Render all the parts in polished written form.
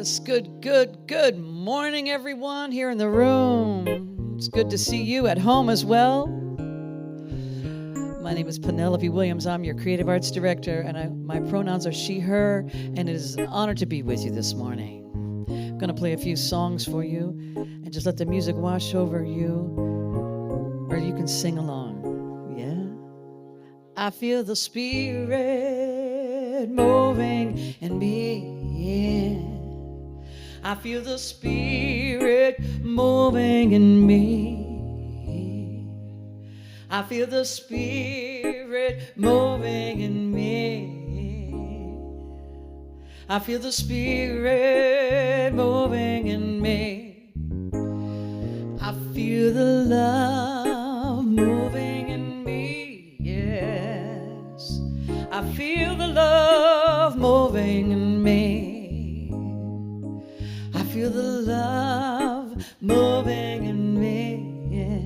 Yes, good morning, everyone here in the room. It's good to see you at home as well. My name is Penelope Williams. I'm your Creative Arts Director, and my pronouns are she, her, and it is an honor to be with you this morning. I'm going to play a few songs for you, and just let the music wash over you, or you can sing along. Yeah? I feel the Spirit moving in me. Yeah. I feel the Spirit moving in me. I feel the Spirit moving in me. I feel the Spirit moving in me. I feel the love moving in me. Yes, I feel the love moving in me. I feel the love moving in me. Yeah.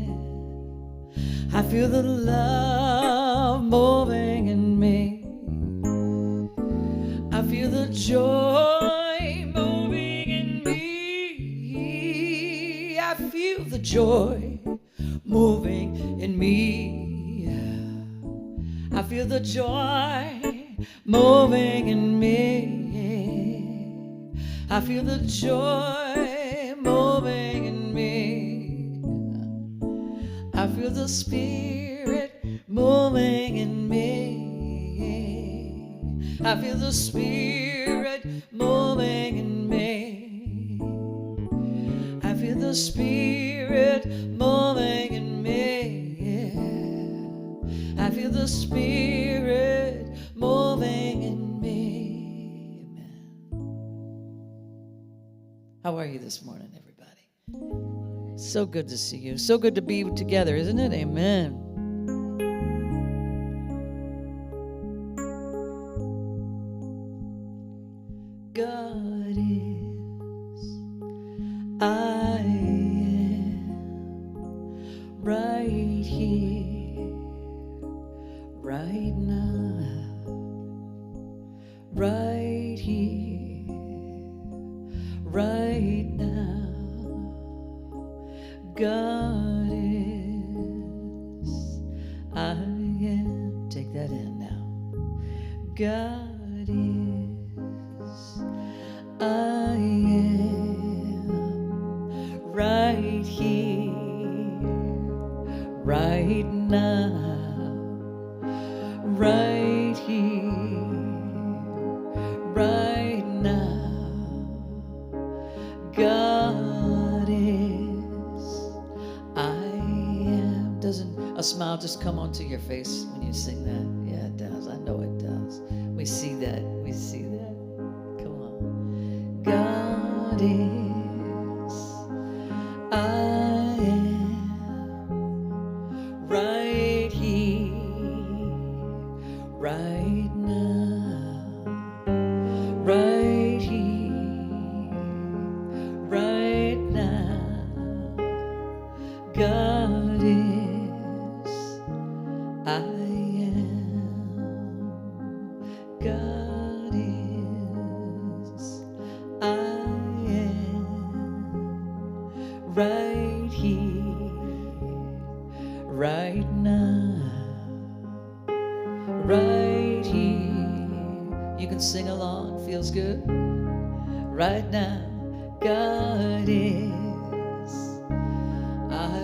I feel the love moving in me. I feel the joy moving in me. I feel the joy moving in me. I feel the joy moving in me. I feel the joy moving in me. I feel the Spirit moving in me. I feel the Spirit moving in me. I feel the Spirit moving in me. I feel the Spirit moving in me. Amen. How are you this morning, everybody? So good to see you. So good to be together, isn't it? Amen. God is, I am right here, right now, right here, right now. God is, I am. Take that in now. God is, I am right here, right now, right here, right now. God is, I am. Doesn't a smile just come onto your face when you sing that? Yeah, it does. I know it does. We see that. We see that. Come on. God is, I am right here, right now, right here, right now. God is, I am. God is, I am right here, right now, right here. You can sing along, feels good. Right now, God is, I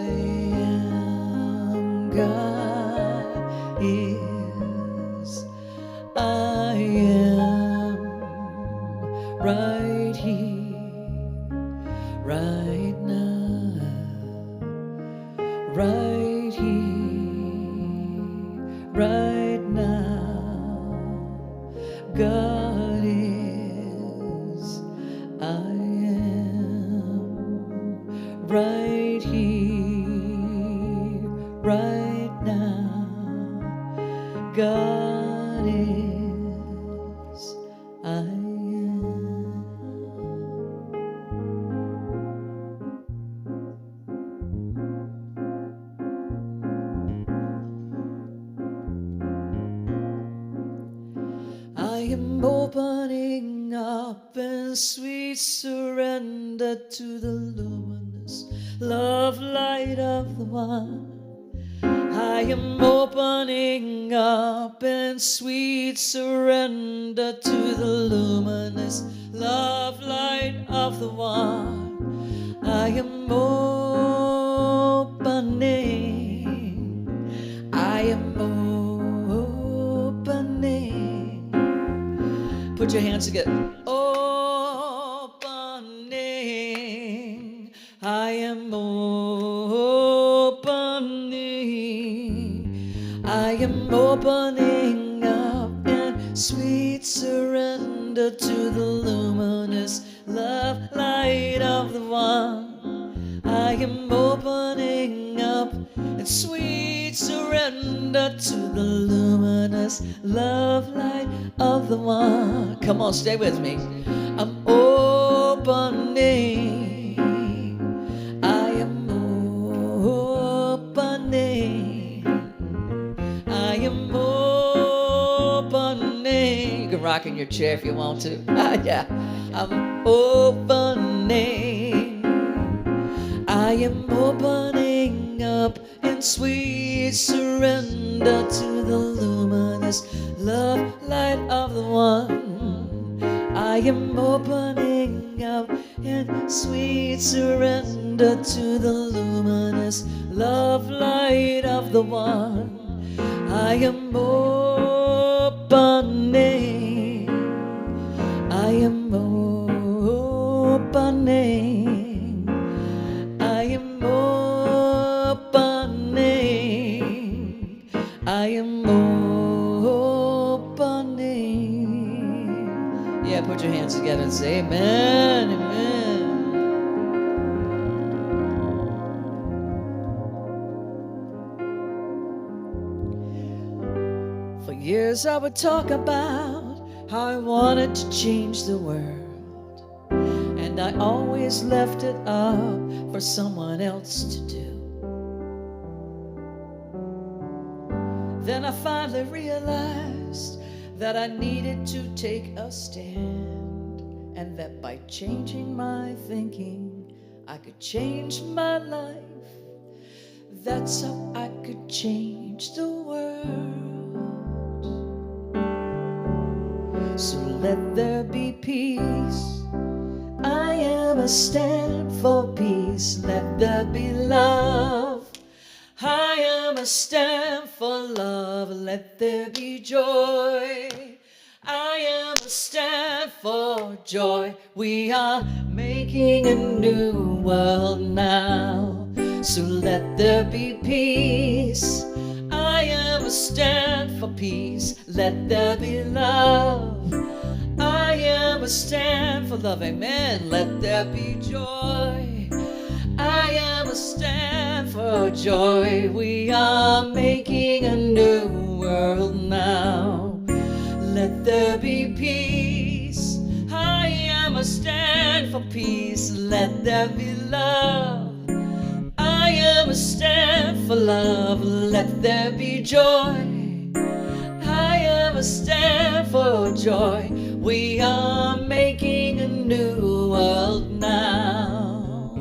am. God is, I am right here, right now, right here, right now. God is, I am right here, right now. God is, I am. I am opening up and sweet sweet surrender to the luminous love light of the one. I am opening up in sweet surrender to the luminous love light of the one. I am opening. I am opening. Put your hands together. Opening. I am opening. I am opening up in sweet surrender to the luminous love light of the one. I am opening up in sweet surrender to the luminous love light of the one. Come on, stay with me. I'm opening. I am opening. I am opening. You can rock in your chair if you want to. Yeah. I'm opening. I am opening up in sweet surrender to the luminous love light of the one. I am opening up in sweet surrender to the luminous love light of the one. I am opening. I am opening. I am opening. I am opening. Yeah, put your hands together and say amen, amen. For years I would talk about how I wanted to change the world, and I always left it up for someone else to do. Then I finally realized that I needed to take a stand, and that by changing my thinking, I could change my life. That's how I could change the world. So let there be peace. I am a stand for peace. Let there be love. I am a stand for love. Let there be joy. I am a stand for joy. We are making a new world now. So let there be peace. I am a stand for peace. Let there be love. I am a stand for love. Amen. Let there be joy. I am a stand for joy. We are making a new world now. Let there be peace. I am a stand for peace. Let there be love. I am a stand for love. Let there be joy. I am a stand for joy. We are making a new world now.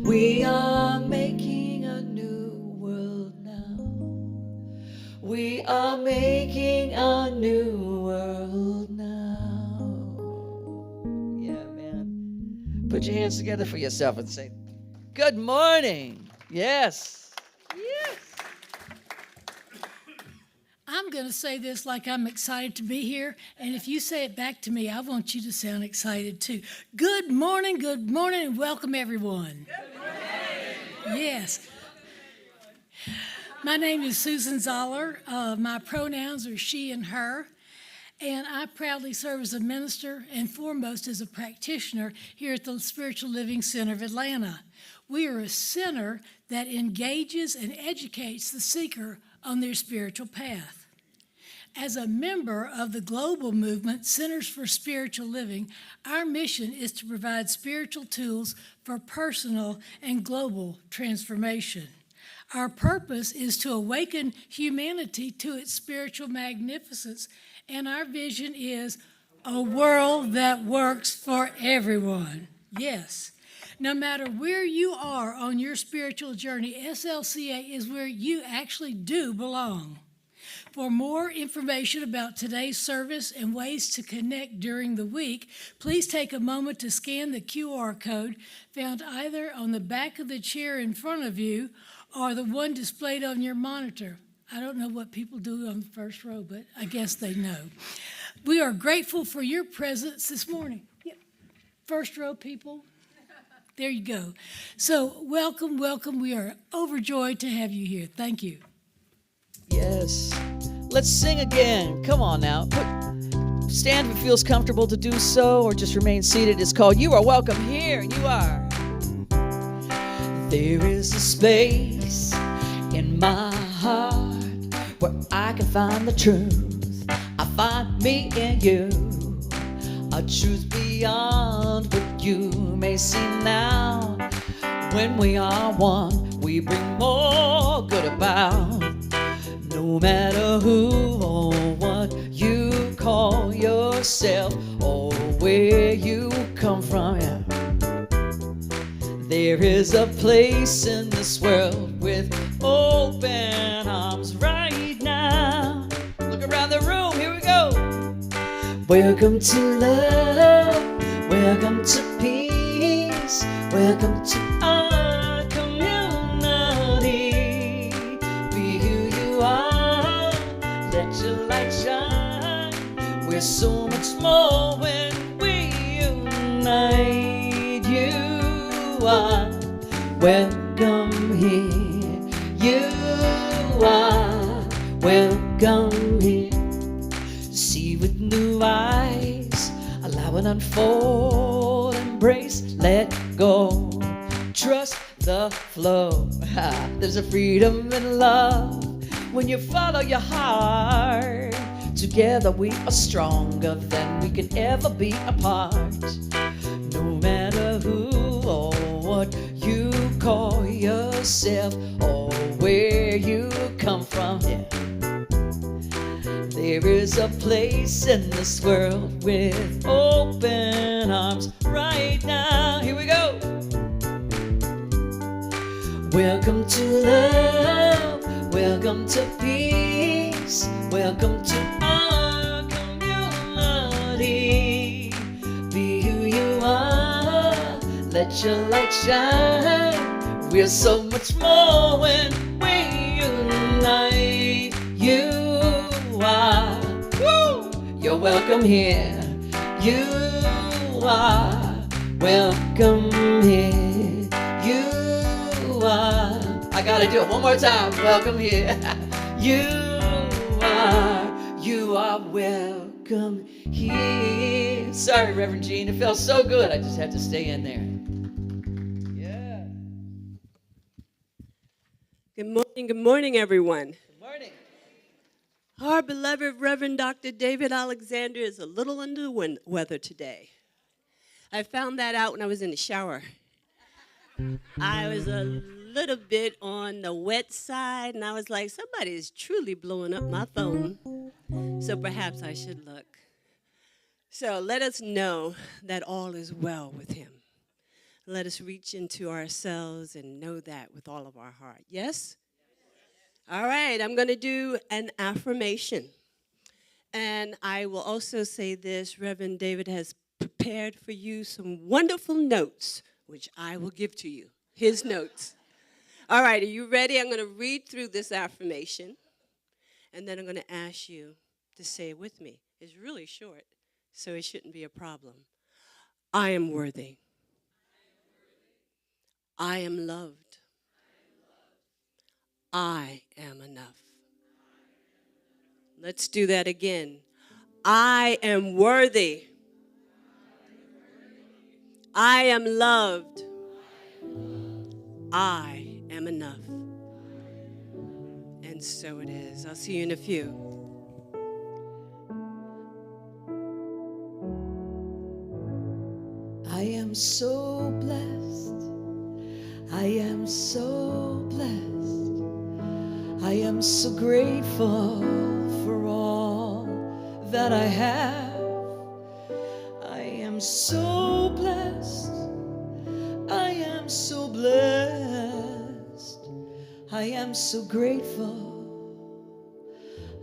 We are making a new world now. We are making a new world now. Yeah, man. Put your hands together for yourself and say, good morning. Yes. Yes. I'm going to say this like I'm excited to be here, and if you say it back to me, I want you to sound excited too. Good morning, and welcome everyone. Good morning. Yes. My name is Susan Zoller. My pronouns are she and her, and I proudly serve as a minister and foremost as a practitioner here at the Spiritual Living Center of Atlanta. We are a center that engages and educates the seeker on their spiritual path. As a member of the global movement, Centers for Spiritual Living, our mission is to provide spiritual tools for personal and global transformation. Our purpose is to awaken humanity to its spiritual magnificence, and our vision is A world that works for everyone. Yes. No matter where you are on your spiritual journey, SLCA is where you actually do belong. For more information about today's service and ways to connect during the week, please take a moment to scan the QR code found either on the back of the chair in front of you or the one displayed on your monitor. I don't know what people do on the first row, but I guess they know. We are grateful for your presence this morning. Yep. First row people. There you go. So welcome, welcome. We are overjoyed to have you here. Thank you. Yes. Let's sing again. Come on now. Stand if it feels comfortable to do so, or just remain seated. It's called You Are Welcome Here, and you are. There is a space in my heart where I can find the truth. I find me in you, a truth beyond what you may see now. When we are one, we bring more good about. No matter who or what you call yourself or where you come from, yeah. There is a place in this world with open arms right now. Look around the room, here we go. Welcome to love, welcome to peace, welcome to our community. Be who you are, let your light shine. We're so much more when we unite. You are welcome here. You are welcome here. See with new eyes, allow it unfold, embrace, let go, trust the flow. There's a freedom in love when you follow your heart. Together we are stronger than we can ever be apart. No matter who or what you call yourself or where you come from, yeah. There is a place in this world with open arms right now. Here we go. Welcome to love, welcome to peace, welcome to our community. Be who you are, let your light shine. We're so much more when we unite. You are, woo, you're welcome here. You are welcome here. You are, I gotta do it one more time. Welcome here. You are welcome here. Sorry, Reverend Gene, it felt so good. I just had to stay in there. Yeah. Good morning, everyone. Good morning. Our beloved Reverend Dr. David Alexander is a little under the weather today. I found that out when I was in the shower. I was a little bit on the wet side, and I was like, somebody is truly blowing up my phone, so perhaps I should look. So let us know that all is well with him. Let us reach into ourselves and know that with all of our heart. Yes? All right, I'm going to do an affirmation. And I will also say this, Reverend David has prepared for you some wonderful notes, which I will give to you, his notes. All right, are you ready? I'm going to read through this affirmation, and then I'm going to ask you to say it with me. It's really short, so it shouldn't be a problem. I am worthy. I am loved. I am enough. Let's do that again. I am worthy. I am loved. I am enough. And so it is. I'll see you in a few. I am so blessed. I am so blessed. I am so grateful for all that I have. am so blessed. I am so blessed. I am so grateful.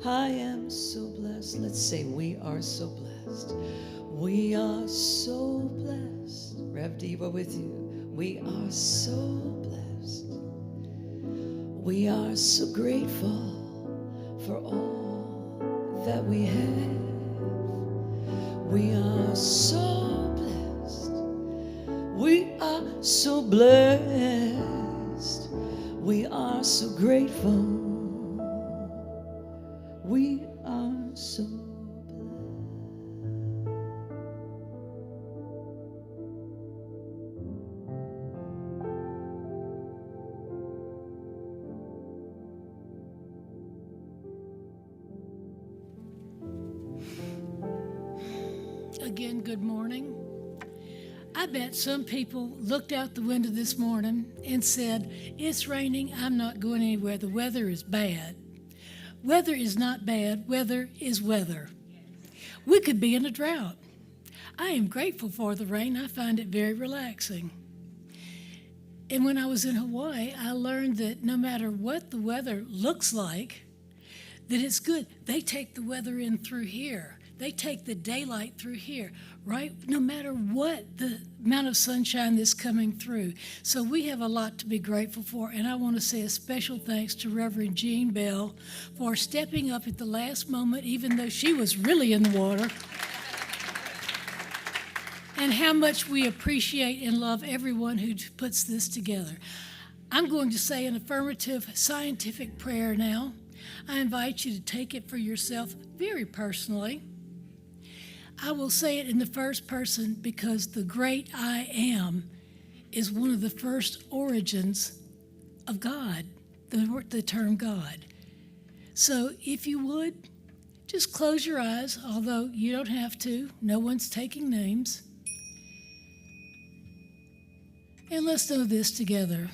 I am so blessed. Let's say we are so blessed. We are so blessed. Rev Diva with you. We are so blessed. We are so grateful for all that we have. We are so blessed. We are so blessed. We are so grateful. We are so blessed. Again, good morning. I bet some people looked out the window this morning and said, "It's raining, I'm not going anywhere, the weather is bad." Weather is not bad, weather is weather. We could be in a drought. I am grateful for the rain, I find it very relaxing. And when I was in Hawaii, I learned that no matter what the weather looks like, that it's good. They take the weather in through here. They take the daylight through here, right? No matter what the amount of sunshine that's coming through. So we have a lot to be grateful for, and I want to say a special thanks to Reverend Jean Bell for stepping up at the last moment, even though she was really in the water, and how much we appreciate and love everyone who puts this together. I'm going to say an affirmative scientific prayer now. I invite you to take it for yourself very personally. I will say it in the first person because the great I am is one of the first origins of God, the term God. So if you would, just close your eyes, although you don't have to. No one's taking names. And let's know this together.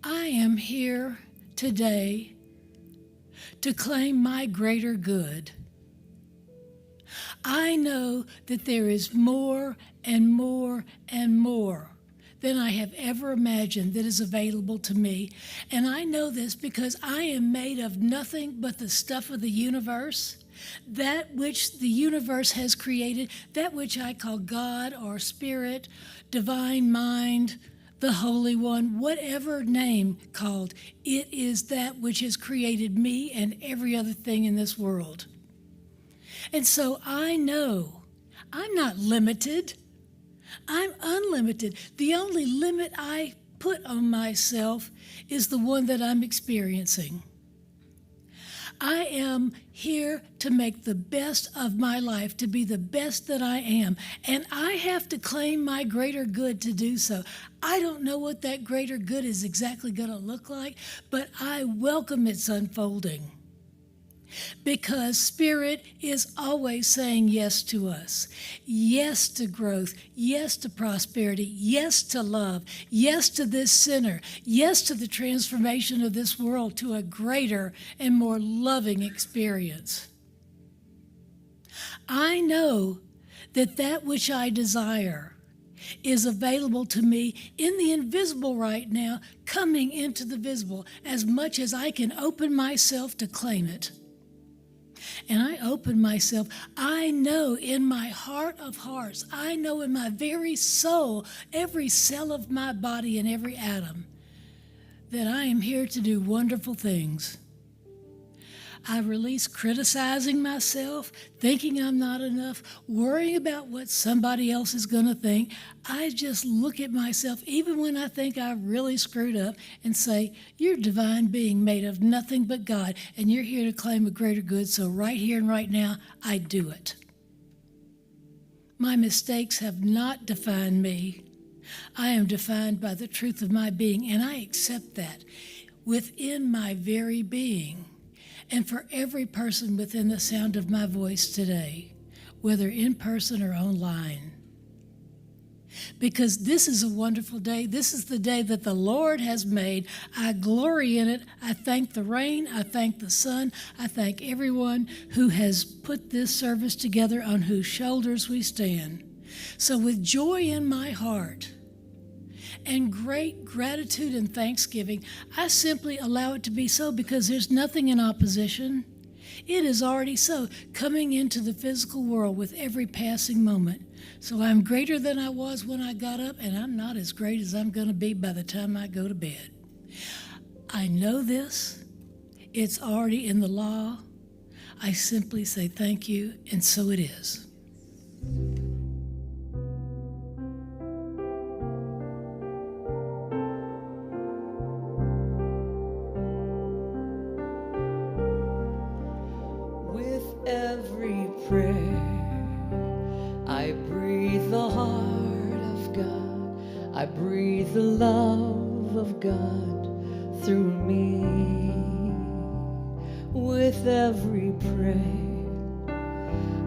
I am here today to claim my greater good. I know that there is more and more and more than I have ever imagined that is available to me. And I know this because I am made of nothing but the stuff of the universe, that which the universe has created, that which I call God or Spirit, Divine Mind, the Holy One, whatever name called. It is that which has created me and every other thing in this world. And so I know I'm not limited. I'm unlimited. The only limit I put on myself is the one that I'm experiencing. I am here to make the best of my life, to be the best that I am. And I have to claim my greater good to do so. I don't know what that greater good is exactly going to look like, but I welcome its unfolding. Because Spirit is always saying yes to us. Yes to growth. Yes to prosperity. Yes to love. Yes to this sinner. Yes to the transformation of this world to a greater and more loving experience. I know that that which I desire is available to me in the invisible right now, coming into the visible as much as I can open myself to claim it. And I open myself. I know in my heart of hearts, I know in my very soul, every cell of my body and every atom, that I am here to do wonderful things. I release criticizing myself, thinking I'm not enough, worrying about what somebody else is going to think. I just look at myself, even when I think I really screwed up, and say, you're a divine being made of nothing but God, and you're here to claim a greater good, so right here and right now, I do it. My mistakes have not defined me. I am defined by the truth of my being, and I accept that within my very being. And for every person within the sound of my voice today, whether in person or online, because this is a wonderful day. This is the day that the Lord has made. I glory in it. I thank the rain. I thank the sun. I thank everyone who has put this service together, on whose shoulders we stand. So with joy in my heart and great gratitude and thanksgiving, I simply allow it to be so, because there's nothing in opposition. It is already so, coming into the physical world with every passing moment. So I'm greater than I was when I got up, and I'm not as great as I'm going to be by the time I go to bed. I know this. It's already in the law. I simply say thank you, and so it is. Every prayer, I breathe the heart of God. I breathe the love of God through me. With every prayer,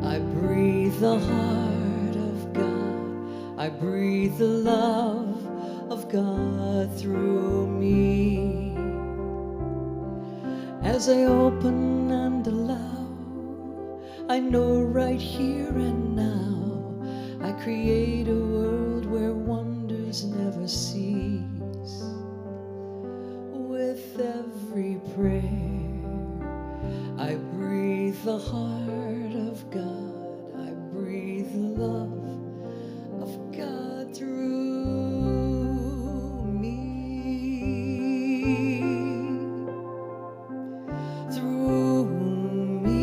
I breathe the heart of God. I breathe the love of God through me. As I open and allow, I know right here and now, I create a world where wonders never cease. With every prayer, I breathe the heart of God. I breathe the love of God through me. Through me.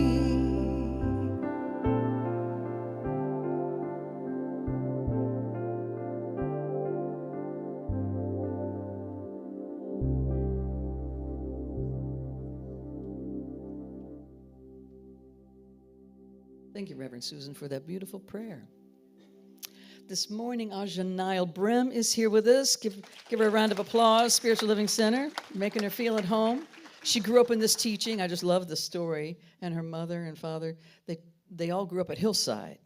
Thank you, Reverend Susan, for that beautiful prayer. This morning, Ajanile Brim is here with us. Give her a round of applause. Spiritual Living Center, making her feel at home. She grew up in this teaching. I just love the story. And her mother and father, they all grew up at Hillside.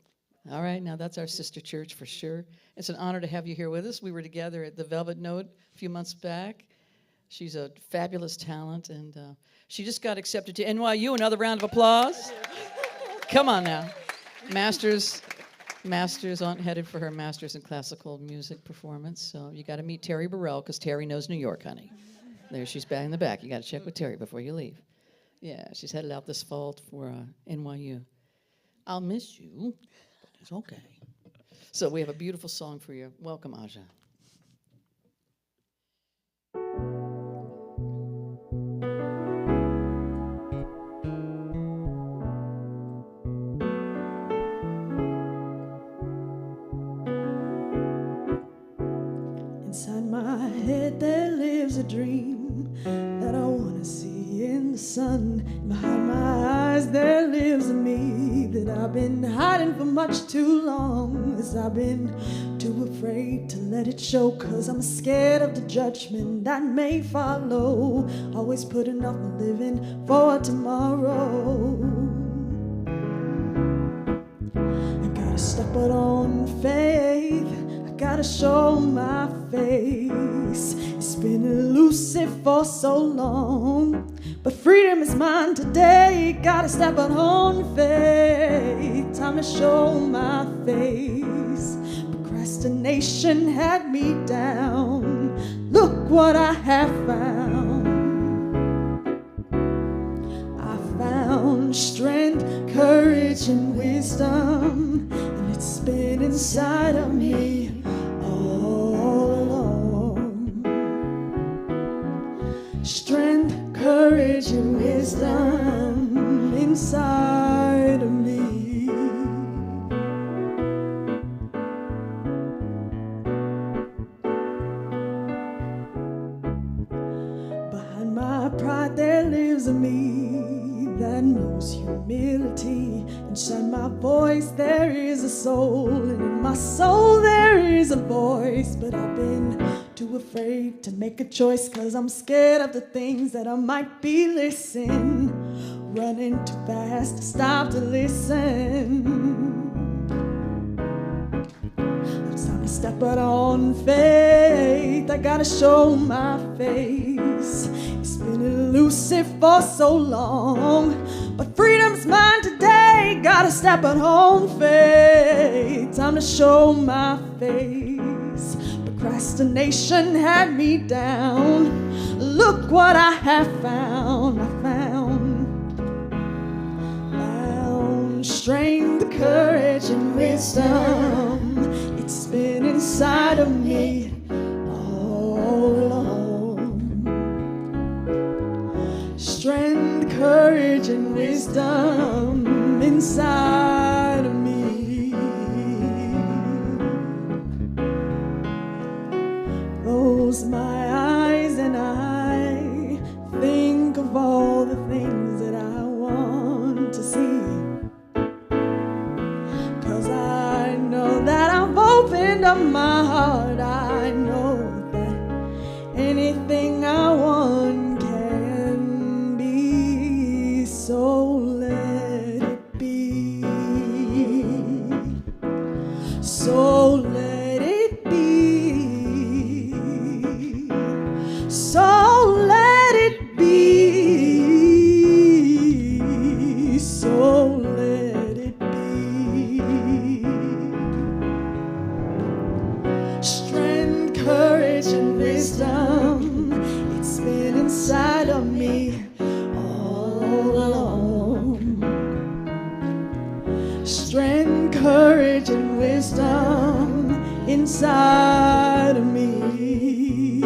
All right, now that's our sister church for sure. It's an honor to have you here with us. We were together at the Velvet Note a few months back. She's a fabulous talent, and she just got accepted to NYU. Another round of applause. Come on now. Masters headed for her master's in classical music performance. So you got to meet Terry Burrell, because Terry knows New York, honey. There, she's back in the back. You got to check with Terry before you leave. Yeah, she's headed out this fall for NYU. I'll miss you, but it's okay. So we have a beautiful song for you. Welcome, Aja. Inside my head there lives a dream that I wanna see in the sun. Behind my eyes there lives a me that I've been hiding for much too long. 'Cause I've been too afraid to let it show, 'cause I'm scared of the judgment that may follow. Always putting off my living for tomorrow. I gotta step out on faith, gotta show my face. It's been elusive for so long, but freedom is mine today. Gotta step out on faith. Time to show my face. Procrastination had me down. Look what I have found. I found strength, courage, and wisdom, and it's been inside of me all along. Strength, courage, and wisdom inside of me. Behind my pride there lives a me that knows humility. Inside my voice there is a soul, and in my soul there is a voice. But I've been too afraid to make a choice, 'cause I'm scared of the things that I might be missing. Running too fast to stop to listen. It's time to step step out on faith. I gotta show my face. It's been elusive for so long, but freedom's mine today. Gotta step out on faith. Time to show my face. Procrastination had me down. Look what I have found. I found strength, courage, and wisdom. It's been inside of me all along. Strength, courage, and wisdom inside of me. Close my eyes and I think of all the things that I want to see. 'Cause I know that I've opened up my heart. I know that anything I want can be. So let it be. So let it be. So let it be. So let it be. Strength, courage, and wisdom. It's been inside of me all along. Strength, courage, and wisdom inside of me.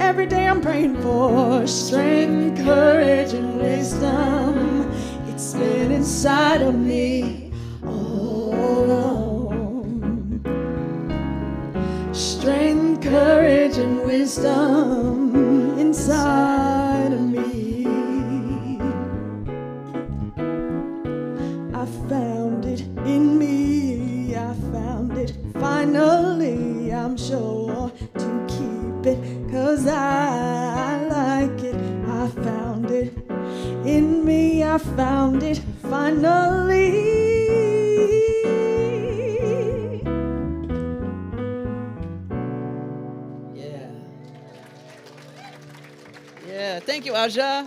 Every day I'm praying for strength, courage, and wisdom. It's been inside of me all along. Strength, courage, and wisdom inside of me. I found it in me. I found it finally. I'm sure to keep it 'cause I like it. I found it in me. I found it finally. Yeah. Yeah. Thank you, Aja.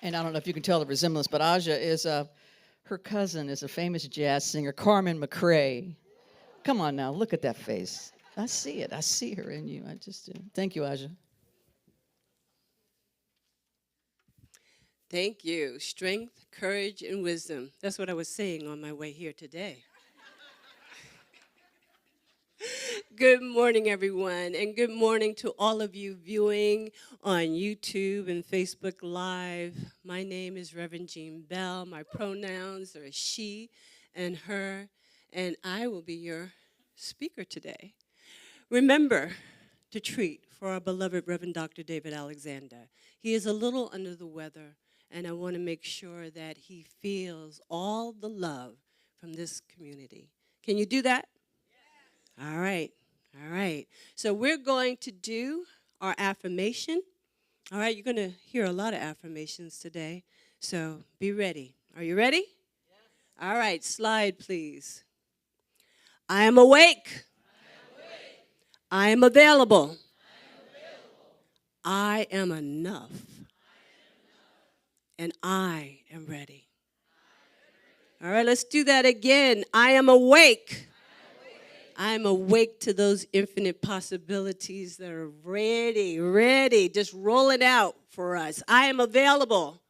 And I don't know if you can tell the resemblance, but Aja is her cousin is a famous jazz singer, Carmen McRae. Come on now, look at that face. I see it. I see her in you. I just do. Thank you, Aja. Thank you. Strength, courage, and wisdom. That's what I was saying on my way here today. Good morning, everyone, and good morning to all of you viewing on YouTube and Facebook Live. My name is Reverend Jean Bell. My pronouns are she and her, and I will be your speaker today. Remember to treat for our beloved Reverend Dr. David Alexander. He is a little under the weather, and I want to make sure that he feels all the love from this community. Can you do that? Yes. All right. All right. So we're going to do our affirmation. All right, you're going to hear a lot of affirmations today, so be ready. Are you ready? Yes. All right, slide, please. I am awake. I am available. I am enough. And I am ready. All right, let's do that again. I am awake. I am awake to those infinite possibilities that are ready, just rolling out for us. I am available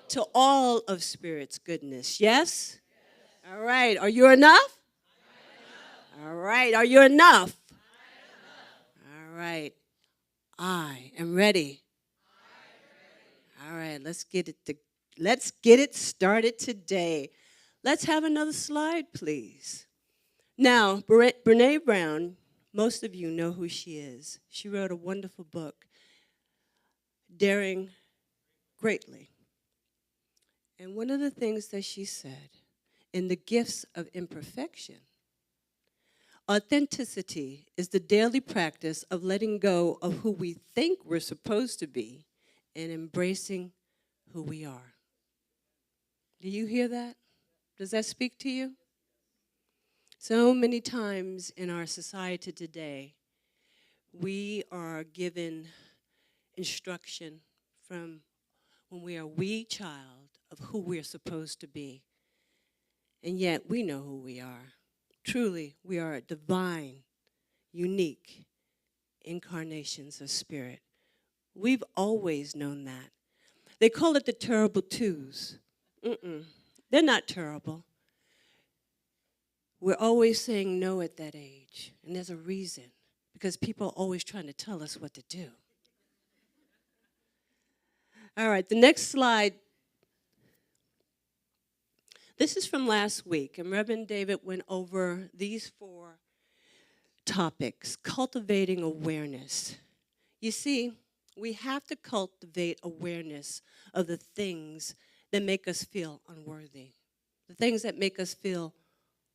to all of Spirit's goodness. Yes? All right, are you enough? All right, are you enough? All right, I am ready. All right, let's get it started today. Let's have another slide, please. Now, Brene Brown, most of you know who she is. She wrote a wonderful book, Daring Greatly. And one of the things that she said, in the gifts of imperfection, authenticity is the daily practice of letting go of who we think we're supposed to be and embracing who we are. Do you hear that? Does that speak to you? So many times in our society today, we are given instruction from when we are a wee child of who we're supposed to be. And yet we know who we are. Truly, we are divine, unique incarnations of spirit. We've always known that. They call it the terrible twos. They're not terrible. We're always saying no at that age, and there's a reason, because people are always trying to tell us what to do. All right, the next slide. This is from last week, and Reverend David went over these 4 topics: cultivating awareness. You see, we have to cultivate awareness of the things that make us feel unworthy, the things that make us feel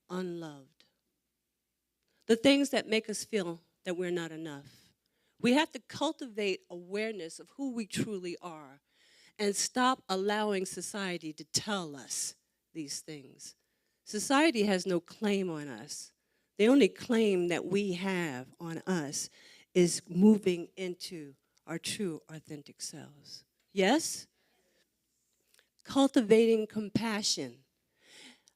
unloved, the things that make us feel that we're not enough. We have to cultivate awareness of who we truly are and stop allowing society to tell us these things. Society has no claim on us. The only claim that we have on us is moving into our true, authentic selves. Yes? Cultivating compassion.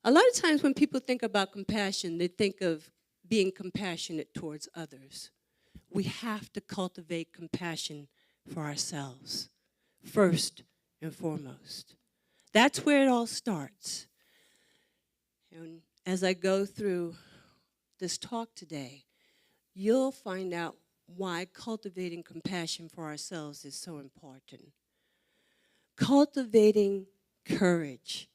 A lot of times when people think about compassion, they think of being compassionate towards others. We have to cultivate compassion for ourselves, first and foremost. That's where it all starts. And as I go through this talk today, you'll find out why cultivating compassion for ourselves is so important. Cultivating courage.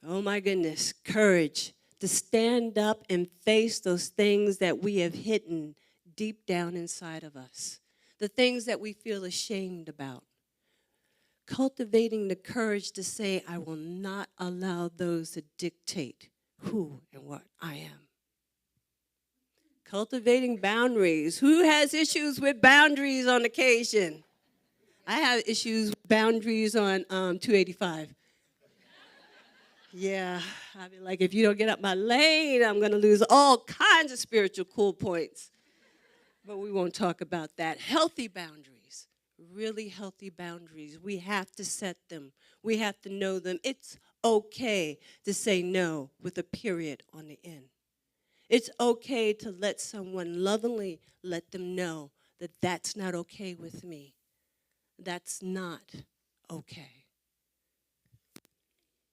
Oh my goodness, courage to stand up and face those things that we have hidden deep down inside of us, the things that we feel ashamed about. Cultivating the courage to say, I will not allow those to dictate who and what I am. Cultivating boundaries. Who has issues with boundaries on occasion? I have issues with boundaries on 285. Yeah, I'd be like, if you don't get up my lane, I'm going to lose all kinds of spiritual cool points. But we won't talk about that. Healthy boundaries, really healthy boundaries. We have to set them. We have to know them. It's okay to say no with a period on the end. It's okay to let someone lovingly let them know that that's not okay with me. That's not okay.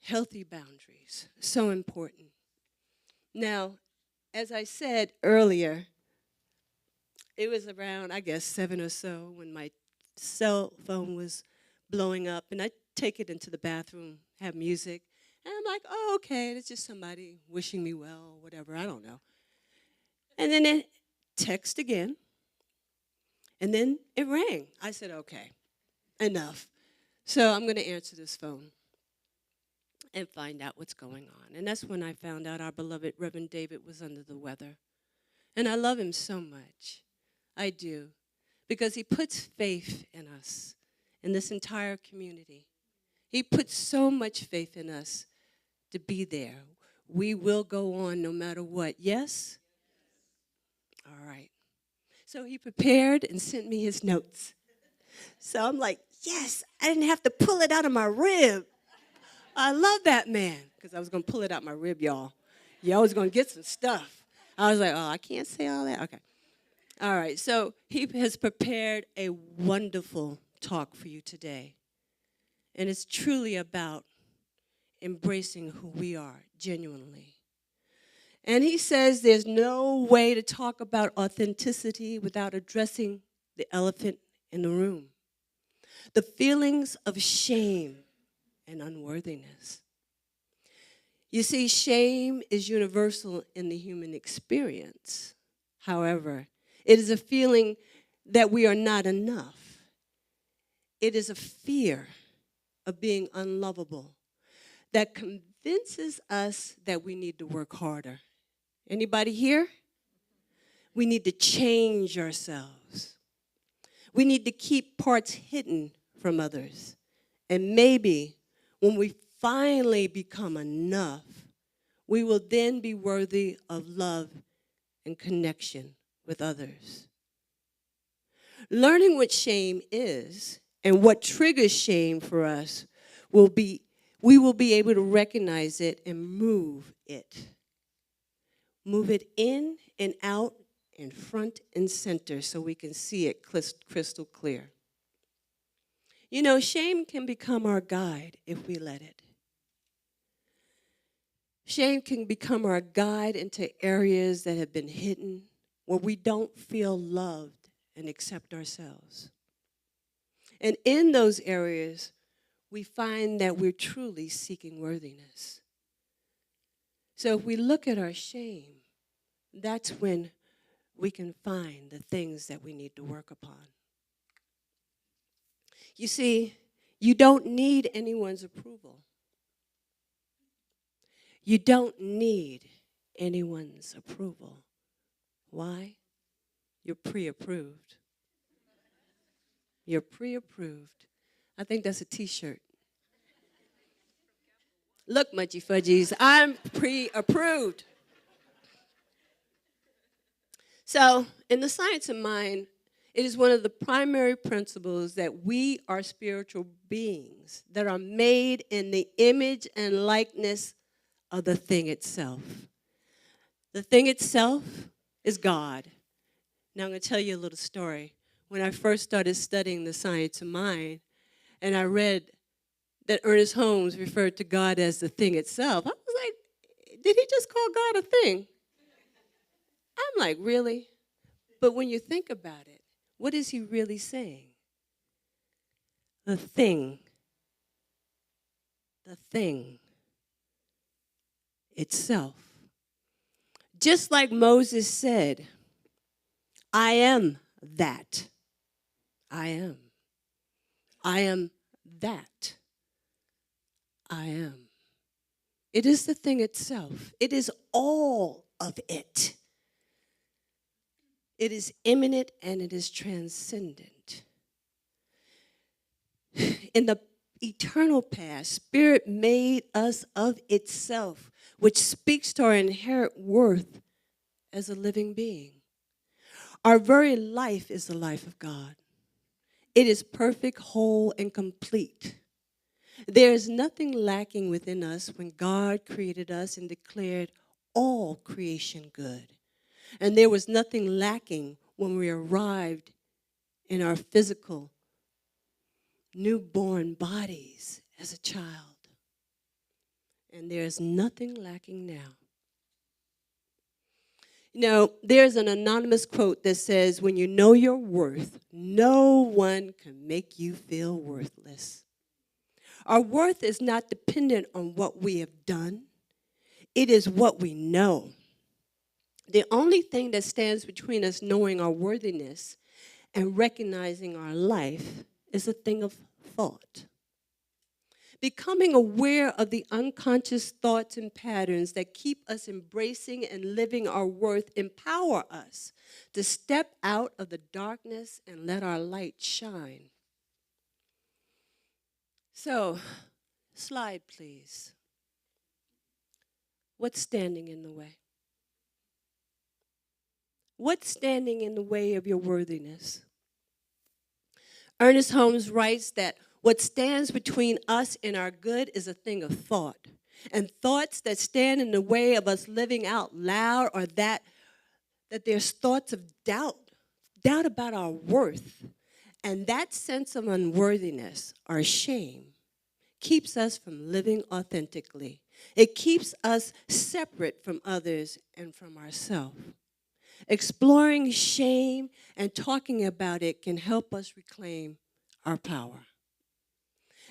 Healthy boundaries, so important. Now, as I said earlier, it was around, I guess, 7 or so when my cell phone was blowing up, and I take it into the bathroom, have music, and I'm like, oh, okay, it's just somebody wishing me well, whatever, I don't know. And then it text again, and then it rang. I said, okay, enough. So I'm going to answer this phone and find out what's going on. And that's when I found out our beloved Reverend David was under the weather. And I love him so much. I do. Because he puts faith in us, in this entire community. He puts so much faith in us to be there. We will go on no matter what. Yes? All right. So he prepared and sent me his notes. So I'm like, yes, I didn't have to pull it out of my rib. I love that man, because I was going to pull it out my rib, y'all. Y'all was going to get some stuff. I was like, oh, I can't say all that. Okay. All right, so he has prepared a wonderful talk for you today. And it's truly about embracing who we are genuinely. And he says there's no way to talk about authenticity without addressing the elephant in the room. The feelings of shame and unworthiness. You see, shame is universal in the human experience. However, it is a feeling that we are not enough. It is a fear of being unlovable that convinces us that we need to work harder. Anybody here? We need to change ourselves. We need to keep parts hidden from others. And maybe when we finally become enough, we will then be worthy of love and connection with others. Learning what shame is and what triggers shame for us we will be able to recognize it and move it. Move it in and out and front and center so we can see it crystal clear. You know, shame can become our guide if we let it. Shame can become our guide into areas that have been hidden, where we don't feel loved and accept ourselves. And in those areas, we find that we're truly seeking worthiness. So if we look at our shame, that's when we can find the things that we need to work upon. You see, you don't need anyone's approval. You don't need anyone's approval. Why? You're pre-approved. You're pre-approved. I think that's a t-shirt. Look, Mudgy Fudgies, I'm pre-approved. So, in the science of mind, it is one of the primary principles that we are spiritual beings that are made in the image and likeness of the thing itself. The thing itself is God. Now I'm going to tell you a little story. When I first started studying the science of mind, and I read that Ernest Holmes referred to God as the thing itself, I was like, did he just call God a thing? I'm like, really? But when you think about it, what is he really saying? The thing itself. Just like Moses said, I am that. I am. I am that. I am. It is the thing itself. It is all of it. It is immanent and it is transcendent. In the eternal past, Spirit made us of itself, which speaks to our inherent worth as a living being. Our very life is the life of God. It is perfect, whole, and complete. There is nothing lacking within us when God created us and declared all creation good. And there was nothing lacking when we arrived in our physical, newborn bodies as a child. And there is nothing lacking now. You know, there's an anonymous quote that says, when you know your worth, no one can make you feel worthless. Our worth is not dependent on what we have done. It is what we know. The only thing that stands between us knowing our worthiness and recognizing our life is a thing of thought. Becoming aware of the unconscious thoughts and patterns that keep us embracing and living our worth empower us to step out of the darkness and let our light shine. So, slide, please. What's standing in the way? What's standing in the way of your worthiness? Ernest Holmes writes that what stands between us and our good is a thing of thought. And thoughts that stand in the way of us living out loud are that there's thoughts of doubt about our worth. And that sense of unworthiness or shame keeps us from living authentically. It keeps us separate from others and from ourselves. Exploring shame and talking about it can help us reclaim our power.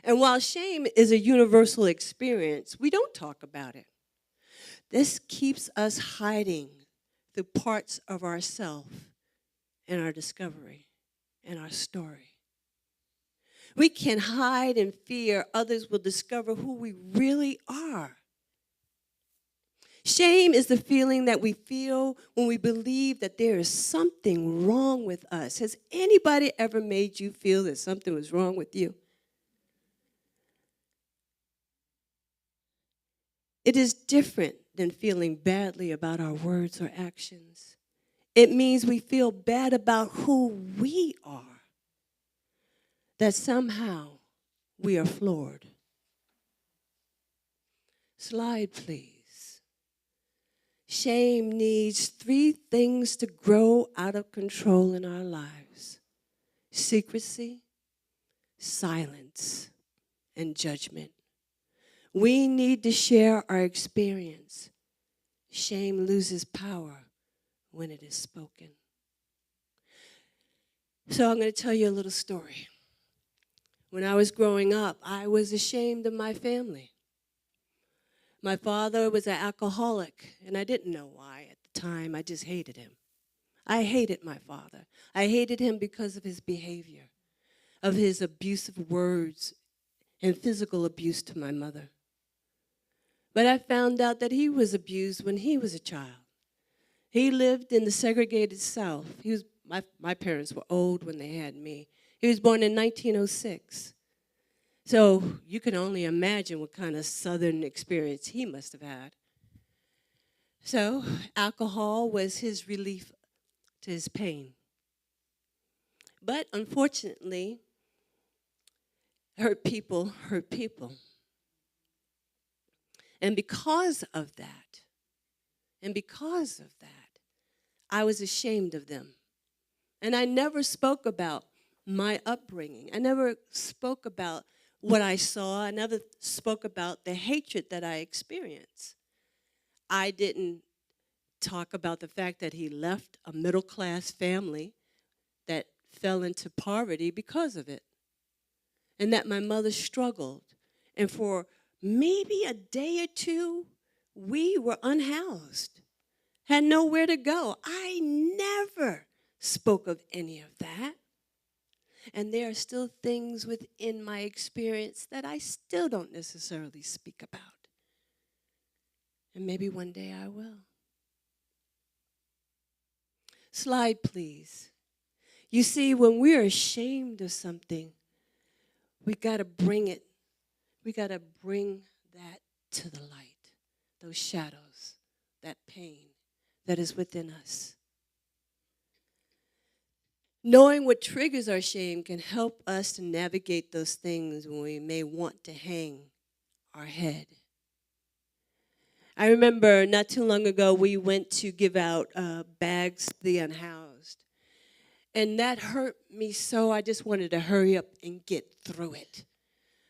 And while shame is a universal experience, we don't talk about it. This keeps us hiding the parts of ourself and our discovery and our story. We can hide in fear others will discover who we really are. Shame is the feeling that we feel when we believe that there is something wrong with us. Has anybody ever made you feel that something was wrong with you? It is different than feeling badly about our words or actions. It means we feel bad about who we are, that somehow we are flawed. Slide, please. Shame needs 3 things to grow out of control in our lives: secrecy, silence, and judgment. We need to share our experience. Shame loses power when it is spoken. So I'm going to tell you a little story. When I was growing up, I was ashamed of my family. My father was an alcoholic, and I didn't know why at the time. I just hated him. I hated my father. I hated him because of his behavior, of his abusive words and physical abuse to my mother. But I found out that he was abused when he was a child. He lived in the segregated South. My parents were old when they had me. He was born in 1906. So you can only imagine what kind of Southern experience he must have had. So alcohol was his relief to his pain. But unfortunately, hurt people hurt people. And because of that, I was ashamed of them. And I never spoke about my upbringing. I never spoke about what I saw. I never spoke about the hatred that I experienced. I didn't talk about the fact that he left a middle-class family that fell into poverty because of it, and that my mother struggled. And for maybe a day or two, we were unhoused, had nowhere to go. I never spoke of any of that. And there are still things within my experience that I still don't necessarily speak about. And maybe one day I will. Slide, please. You see, when we're ashamed of something, we got to bring it. We got to bring that to the light, those shadows, that pain that is within us. Knowing what triggers our shame can help us to navigate those things when we may want to hang our head. I remember not too long ago, we went to give out bags to the unhoused. And that hurt me so I just wanted to hurry up and get through it.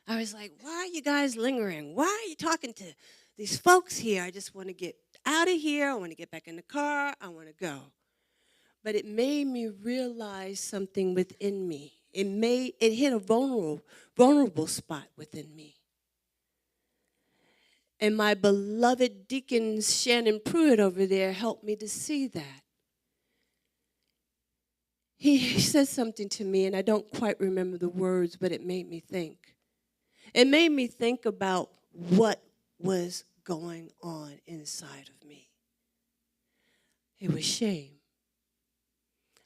I was like, why are you guys lingering? Why are you talking to these folks here? I just want to get out of here. I want to get back in the car. I want to go. But it made me realize something within me. It hit a vulnerable spot within me. And my beloved Deacon Shannon Pruitt over there helped me to see that. He said something to me, and I don't quite remember the words, but it made me think. It made me think about what was going on inside of me. It was shame.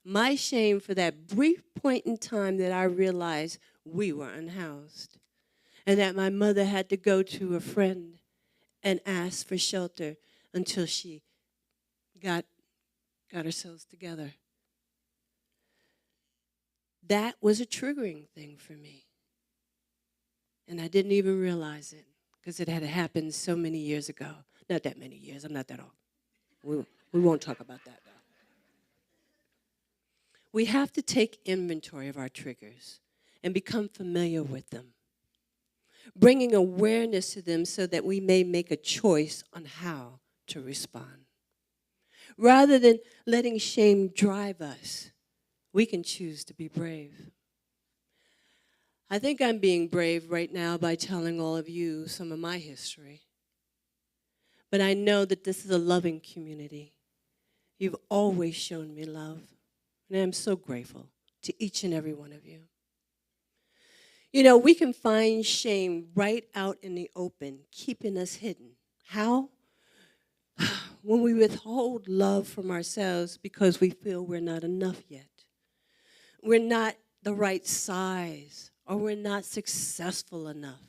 My shame for that brief point in time that I realized we were unhoused and that my mother had to go to a friend and ask for shelter until she got ourselves together. That was a triggering thing for me. And I didn't even realize it because it had happened so many years ago. Not that many years. I'm not that old. We won't talk about that, though. We have to take inventory of our triggers and become familiar with them, bringing awareness to them so that we may make a choice on how to respond. Rather than letting shame drive us, we can choose to be brave. I think I'm being brave right now by telling all of you some of my history. But I know that this is a loving community. You've always shown me love, and I'm so grateful to each and every one of you. You know, we can find shame right out in the open, keeping us hidden. How? When we withhold love from ourselves because we feel we're not enough yet. We're not the right size, or we're not successful enough.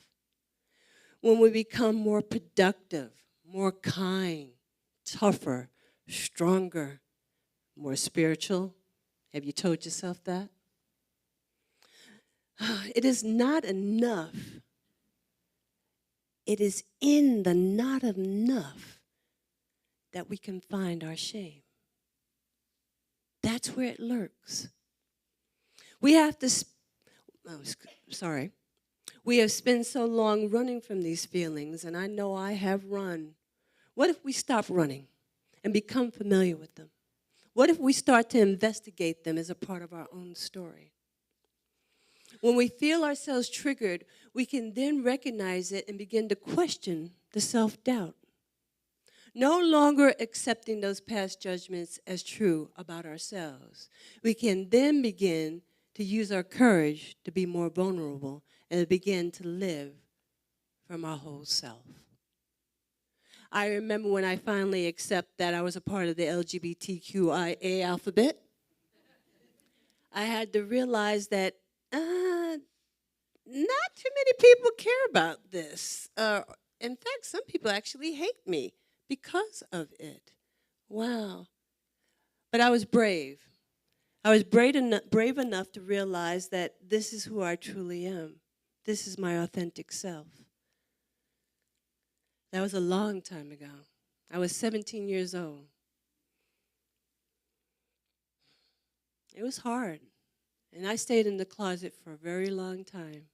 When we become more productive, more kind, tougher, stronger, more spiritual. Have you told yourself that? It is not enough. It is in the not enough that we can find our shame. That's where it lurks. We have to, We have spent so long running from these feelings, and I know I have run. What if we stop running and become familiar with them? What if we start to investigate them as a part of our own story? When we feel ourselves triggered, we can then recognize it and begin to question the self-doubt. No longer accepting those past judgments as true about ourselves. We can then begin to use our courage to be more vulnerable and to begin to live from our whole self. I remember when I finally accepted that I was a part of the LGBTQIA alphabet, I had to realize that not too many people care about this. In fact, some people actually hate me because of it. Wow. But I was brave. I was brave enough to realize that this is who I truly am. This is my authentic self. That was a long time ago. I was 17 years old. It was hard. And I stayed in the closet for a very long time.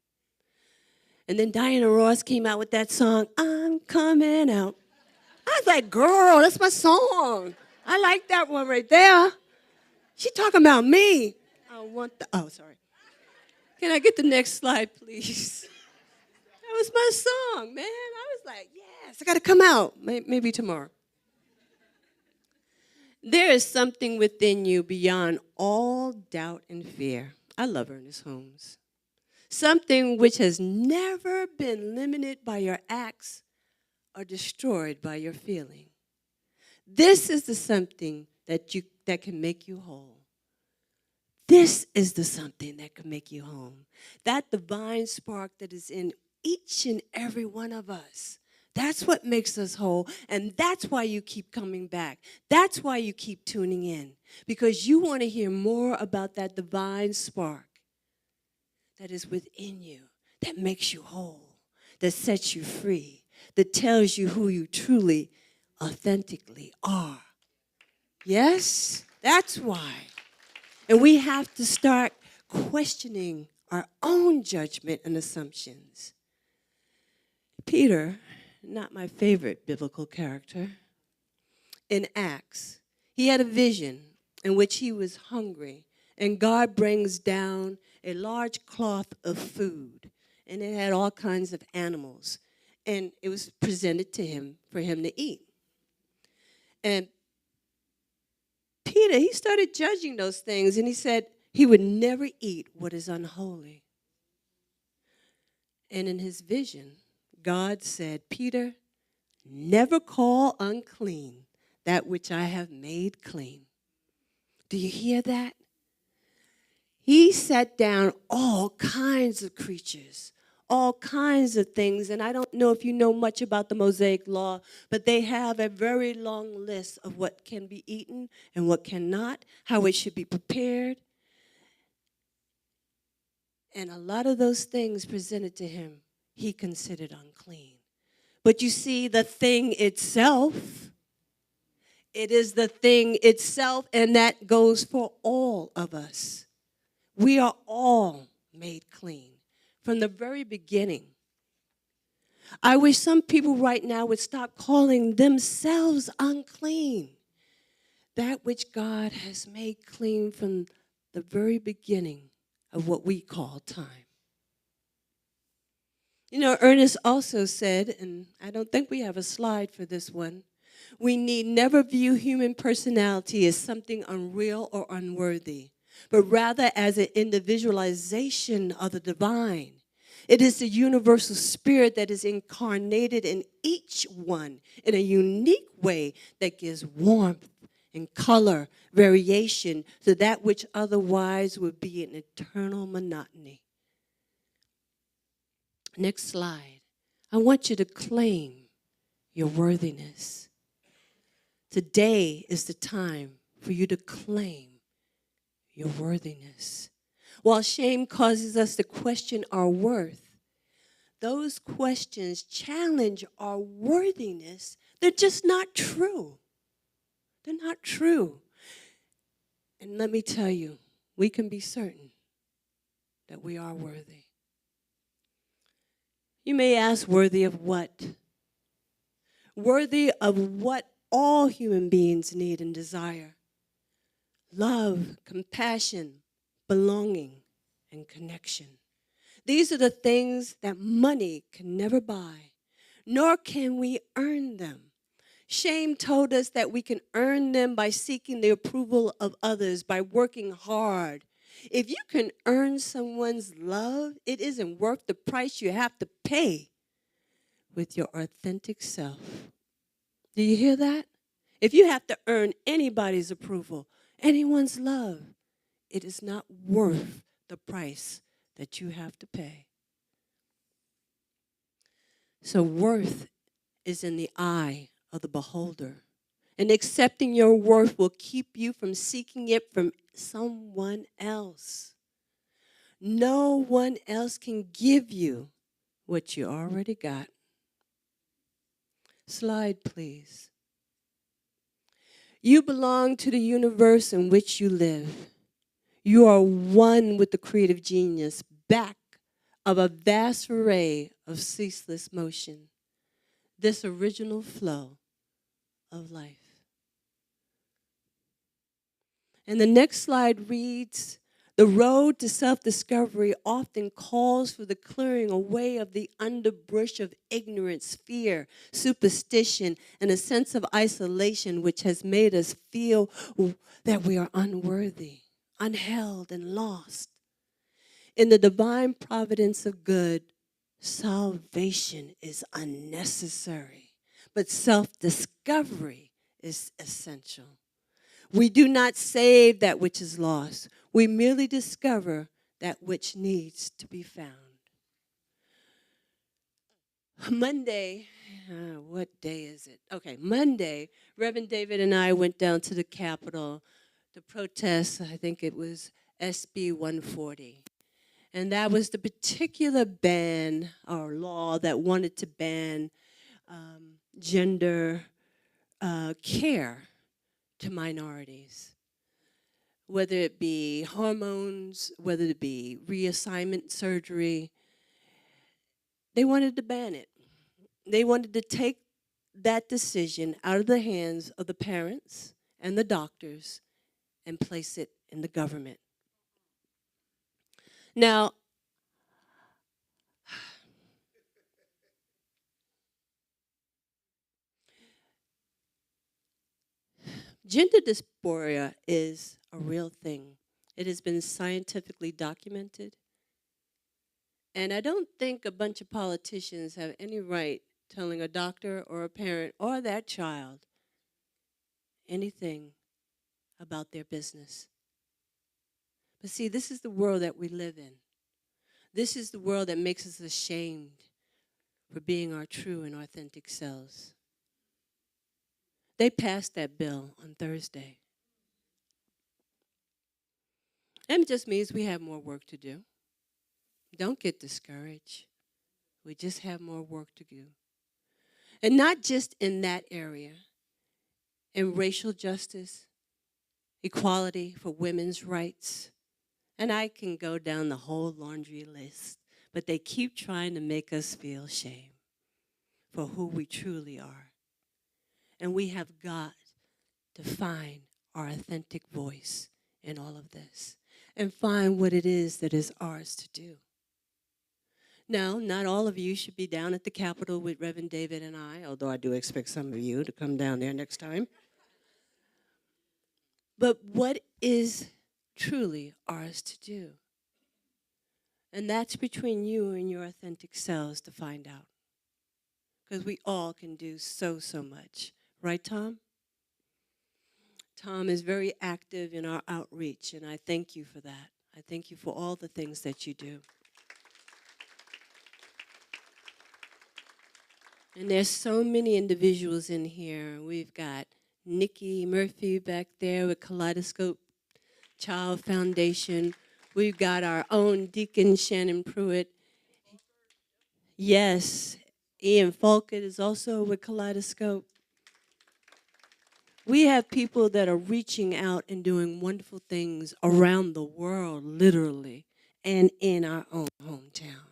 And then Diana Ross came out with that song, I'm Coming Out. I was like, girl, that's my song. I like that one right there. She talking about me. Sorry. Can I get the next slide, please? That was my song, man. I was like, yes, I got to come out. Maybe tomorrow. There is something within you beyond all doubt and fear. I love Ernest Holmes. Something which has never been limited by your acts or destroyed by your feeling. This is the something that can make you whole. This is the something that can make you whole. That divine spark that is in each and every one of us. That's what makes us whole, and that's why you keep coming back. That's why you keep tuning in, because you want to hear more about that divine spark that is within you, that makes you whole, that sets you free, that tells you who you truly, authentically are. Yes, that's why. And we have to start questioning our own judgment and assumptions. Peter, not my favorite biblical character, in Acts, he had a vision in which he was hungry, and God brings down a large cloth of food, and it had all kinds of animals, and it was presented to him for him to eat. And Peter, he started judging those things, and he said he would never eat what is unholy. And in his vision, God said, Peter, never call unclean that which I have made clean. Do you hear that? He set down all kinds of creatures, all kinds of things. And I don't know if you know much about the Mosaic Law, but they have a very long list of what can be eaten and what cannot, how it should be prepared. And a lot of those things presented to him, he considered unclean. But you see, the thing itself, it is the thing itself, and that goes for all of us. We are all made clean from the very beginning. I wish some people right now would stop calling themselves unclean. That which God has made clean from the very beginning of what we call time. You know, Ernest also said, and I don't think we have a slide for this one, we need never view human personality as something unreal or unworthy, but rather as an individualization of the divine. It is the universal spirit that is incarnated in each one in a unique way that gives warmth and color, variation to that which otherwise would be an eternal monotony. Next slide. I want you to claim your worthiness. Today is the time for you to claim your worthiness. While shame causes us to question our worth, those questions challenge our worthiness. They're just not true. They're not true. And let me tell you, we can be certain that we are worthy. You may ask, worthy of what? Worthy of what all human beings need and desire: love, compassion, belonging, and connection. These are the things that money can never buy, nor can we earn them. Shame told us that we can earn them by seeking the approval of others, by working hard. If you can earn someone's love, it isn't worth the price you have to pay with your authentic self. Do you hear that? If you have to earn anybody's approval, anyone's love, it is not worth the price that you have to pay. So worth is in the eye of the beholder. And accepting your worth will keep you from seeking it from someone else. No one else can give you what you already got. Slide, please. You belong to the universe in which you live. You are one with the creative genius, back of a vast array of ceaseless motion, this original flow of life. And the next slide reads, the road to self-discovery often calls for the clearing away of the underbrush of ignorance, fear, superstition, and a sense of isolation which has made us feel that we are unworthy, unheld, and lost. In the divine providence of good, salvation is unnecessary, but self-discovery is essential. We do not save that which is lost. We merely discover that which needs to be found. Monday, what day is it? Okay, Monday, Reverend David and I went down to the Capitol to protest, I think it was SB 140. And that was the particular ban or law that wanted to ban gender care to minorities, whether it be hormones, whether it be reassignment surgery. They wanted to ban it. They wanted to take that decision out of the hands of the parents and the doctors and place it in the government. Now, gender dysphoria is a real thing. It has been scientifically documented. And I don't think a bunch of politicians have any right telling a doctor or a parent or that child anything about their business. But see, this is the world that we live in. This is the world that makes us ashamed for being our true and authentic selves. They passed that bill on Thursday. And it just means we have more work to do. Don't get discouraged. We just have more work to do. And not just in that area, in racial justice, equality for women's rights. And I can go down the whole laundry list, but they keep trying to make us feel shame for who we truly are. And we have got to find our authentic voice in all of this and find what it is that is ours to do. Now, not all of you should be down at the Capitol with Reverend David and I, although I do expect some of you to come down there next time. But what is truly ours to do? And that's between you and your authentic selves to find out. Because we all can do so much. Right, Tom? Tom is very active in our outreach, and I thank you for that. I thank you for all the things that you do. And there's so many individuals in here. We've got Nikki Murphy back there with Kaleidoscope Child Foundation. We've got our own Deacon Shannon Pruitt. Yes, Ian Falkett is also with Kaleidoscope. We have people that are reaching out and doing wonderful things around the world, literally, and in our own hometown.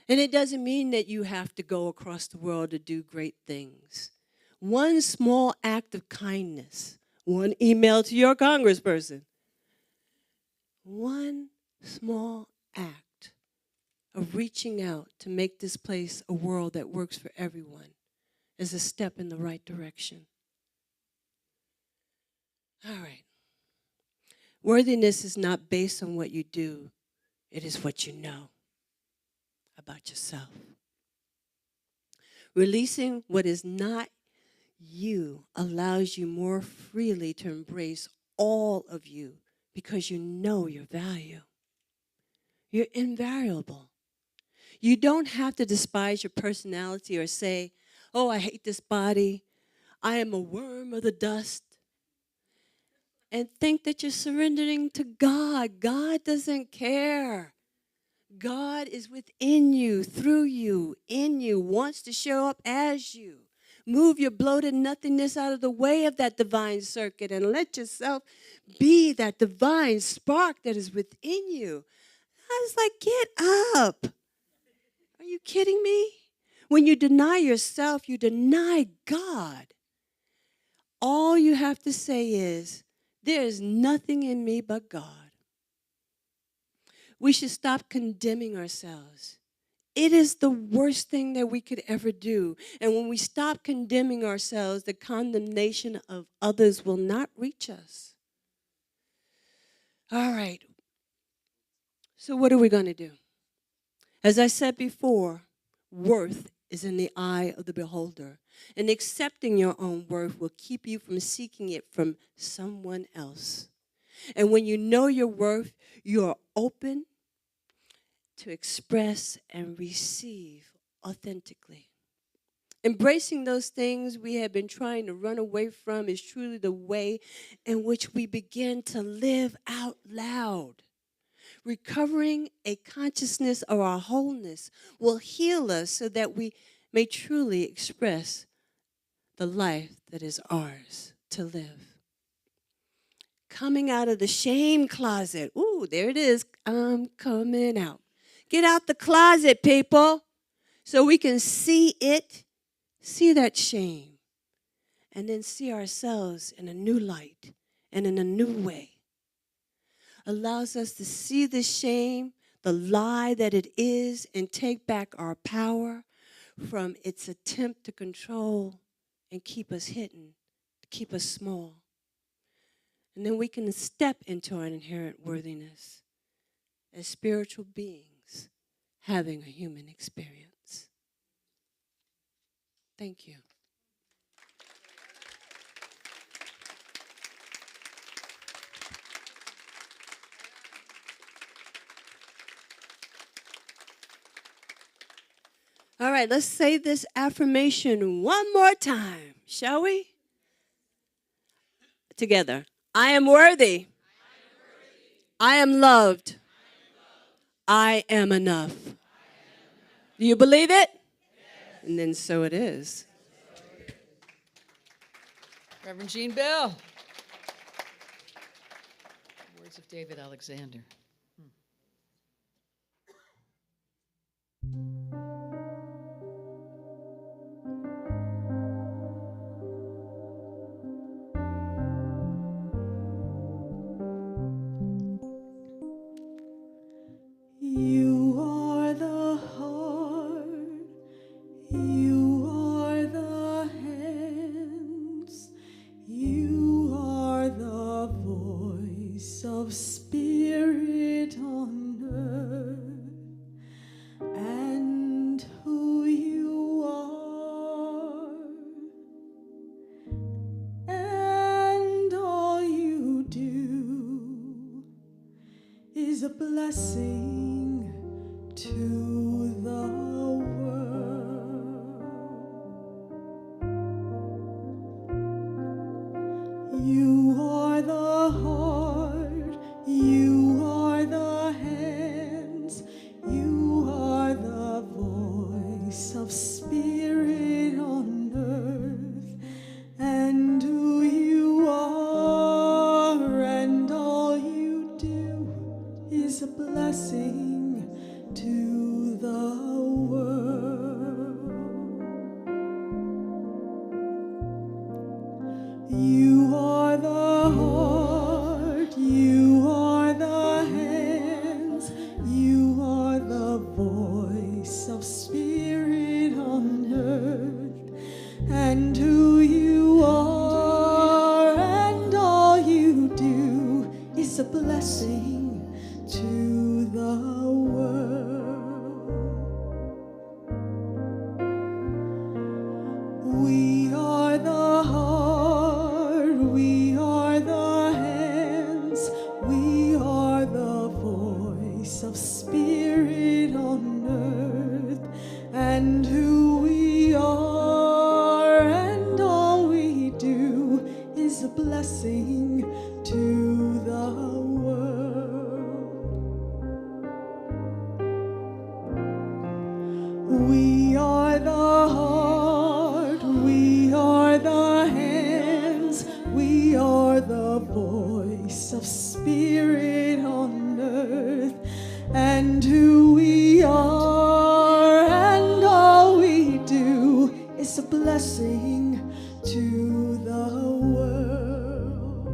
And it doesn't mean that you have to go across the world to do great things. One small act of kindness, one email to your congressperson, one small act of reaching out to make this place a world that works for everyone is a step in the right direction. All right. Worthiness is not based on what you do. It is what you know about yourself. Releasing what is not you allows you more freely to embrace all of you because you know your value. You're invaluable. You don't have to despise your personality or say, oh, I hate this body. I am a worm of the dust. And think that you're surrendering to God. God doesn't care. God is within you, through you, in you, wants to show up as you. Move your bloated nothingness out of the way of that divine circuit and let yourself be that divine spark that is within you. I was like, get up. Are you kidding me? When you deny yourself, you deny God. All you have to say is, there is nothing in me but God. We should stop condemning ourselves. It is the worst thing that we could ever do. And when we stop condemning ourselves, the condemnation of others will not reach us. All right. So what are we going to do? As I said before, worth is in the eye of the beholder. And accepting your own worth will keep you from seeking it from someone else. And when you know your worth, you are open to express and receive authentically. Embracing those things we have been trying to run away from is truly the way in which we begin to live out loud. Recovering a consciousness of our wholeness will heal us so that we may truly express the life that is ours to live. Coming out of the shame closet. Ooh, there it is. I'm coming out. Get out the closet, people, so we can see it, see that shame, and then see ourselves in a new light and in a new way. Allows us to see the shame, the lie that it is, and take back our power from its attempt to control and keep us hidden, to keep us small. And then we can step into our inherent worthiness as spiritual beings having a human experience. Thank you. All right, let's say this affirmation one more time, shall we? Together. I am worthy. I am loved. I am enough. Do you believe it? Yes. And then so it is. Reverend Jean Bell. Words of David Alexander. You are the heart, you are the hands, you are the voice of spirit on earth, and who you are, and all you do is a blessing to the world. blessing to the world. You are the heart, you are the hands, you are the voice of spirit on earth, and who you are and all you do is a blessing to the world. We are the heart, we are the hands, we are the voice of spirit on earth, and who we are and all we do is a blessing to the world. We are the heart, we are the hands, we are the voice of spirit on earth, and who we are and all we do is a blessing to the world.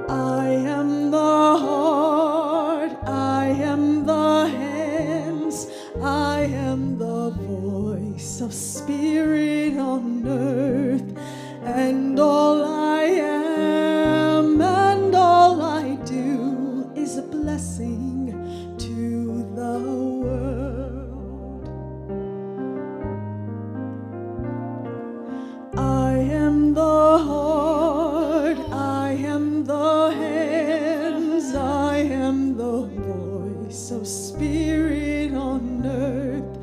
I am the heart, I am the hands, I am the voice of spirit on earth, and all I am and all I do is a blessing to the world. I am the heart, I am the hands, I am the voice of spirit on earth,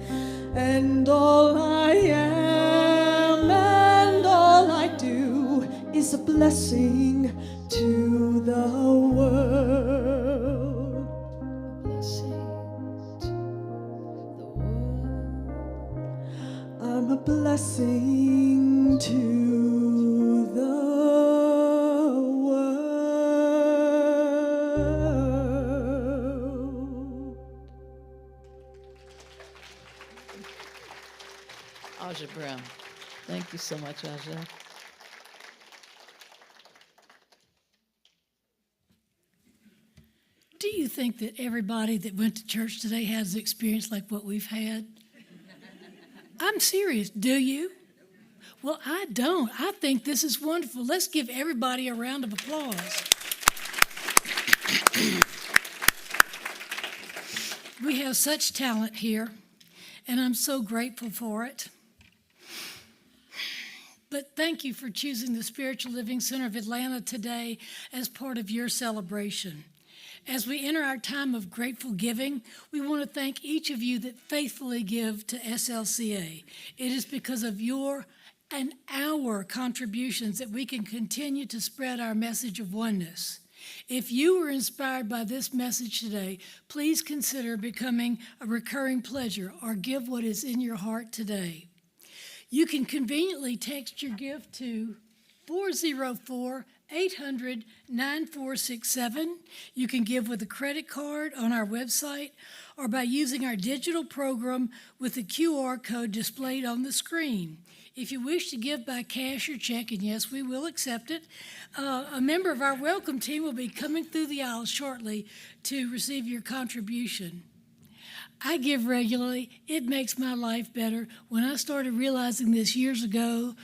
and all I am and all I do is a blessing to the world. Blessing to the world. I'm a blessing to the world. Aja Brown. Thank you so much, Aja. Do you think that everybody that went to church today has an experience like what we've had? I'm serious. Do you? Well, I don't. I think this is wonderful. Let's give everybody a round of applause. We have such talent here, and I'm so grateful for it. But thank you for choosing the Spiritual Living Center of Atlanta today as part of your celebration. As we enter our time of grateful giving, we want to thank each of you that faithfully give to SLCA. It is because of your and our contributions that we can continue to spread our message of oneness. If you were inspired by this message today, please consider becoming a recurring pledger or give what is in your heart today. You can conveniently text your gift to 404-800-9467. You can give with a credit card on our website or by using our digital program with the QR code displayed on the screen. If you wish to give by cash or check, and yes, we will accept it, a member of our welcome team will be coming through the aisle shortly to receive your contribution. I give regularly. It makes my life better. When I started realizing this years ago,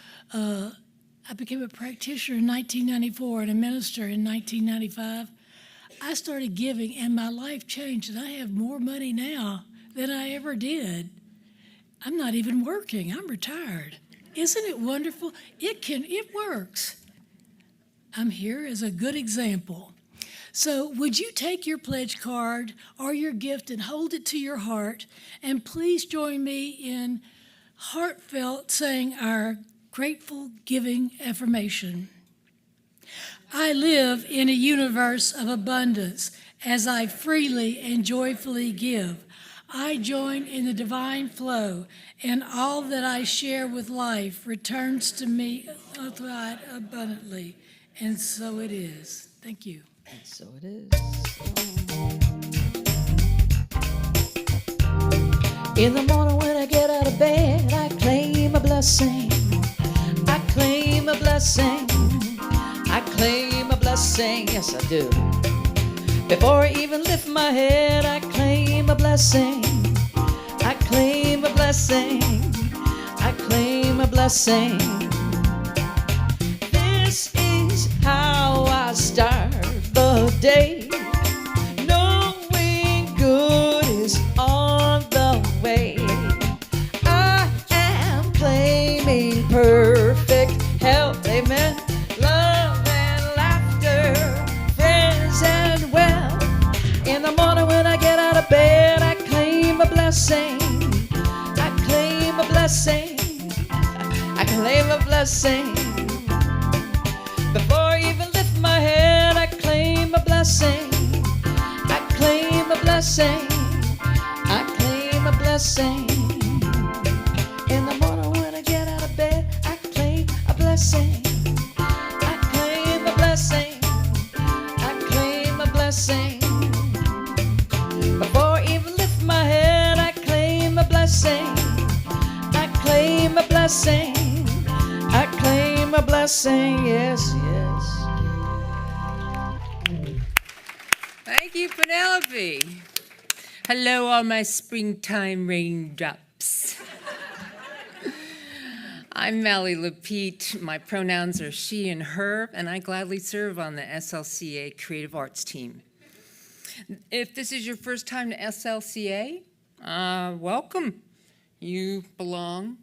I became a practitioner in 1994 and a minister in 1995. I started giving, and my life changed, and I have more money now than I ever did. I'm not even working. I'm retired. Isn't it wonderful? It works. I'm here as a good example. So would you take your pledge card or your gift and hold it to your heart, and please join me in heartfelt saying our grateful giving affirmation. I live in a universe of abundance as I freely and joyfully give. I join in the divine flow, and all that I share with life returns to me abundantly. And so it is. Thank you. And so it is. In the morning when I get out of bed, I claim a blessing. I claim a blessing. I claim a blessing. Yes, I do. Before I even lift my head, I claim a blessing. I claim a blessing. I claim a blessing. This is how I start the day, knowing good is on the way. I am claiming perfect health, amen, love and laughter, friends and wealth. In the morning when I get out of bed, I claim a blessing. I claim a blessing. I claim a blessing. Before I even lift my head, I claim a blessing. I claim a blessing. I claim a blessing. In the morning when I get out of bed, I claim a blessing. I claim a blessing. I claim a blessing. Before I even lift my head, I claim a blessing. I claim a blessing. I claim a blessing. Yes, yes. Thank you, Penelope. Hello, all my springtime raindrops. I'm Mally Lapete. My pronouns are she and her, and I gladly serve on the SLCA Creative Arts team. If this is your first time to SLCA, welcome. You belong.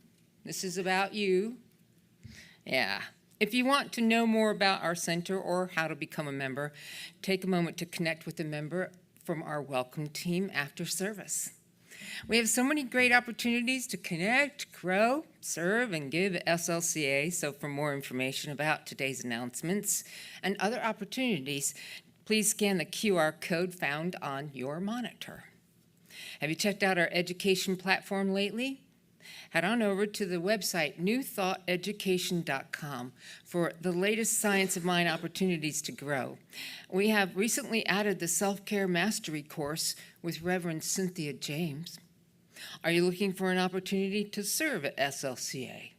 This is about you. Yeah. If you want to know more about our center or how to become a member, take a moment to connect with a member from our welcome team after service. We have so many great opportunities to connect, grow, serve, and give at SLCA. So for more information about today's announcements and other opportunities, please scan the QR code found on your monitor. Have you checked out our education platform lately? Head on over to the website newthoughtheducation.com for the latest Science of Mind opportunities to grow. We have recently added the Self-Care Mastery course with Reverend Cynthia James. Are you looking for an opportunity to serve at SLCA?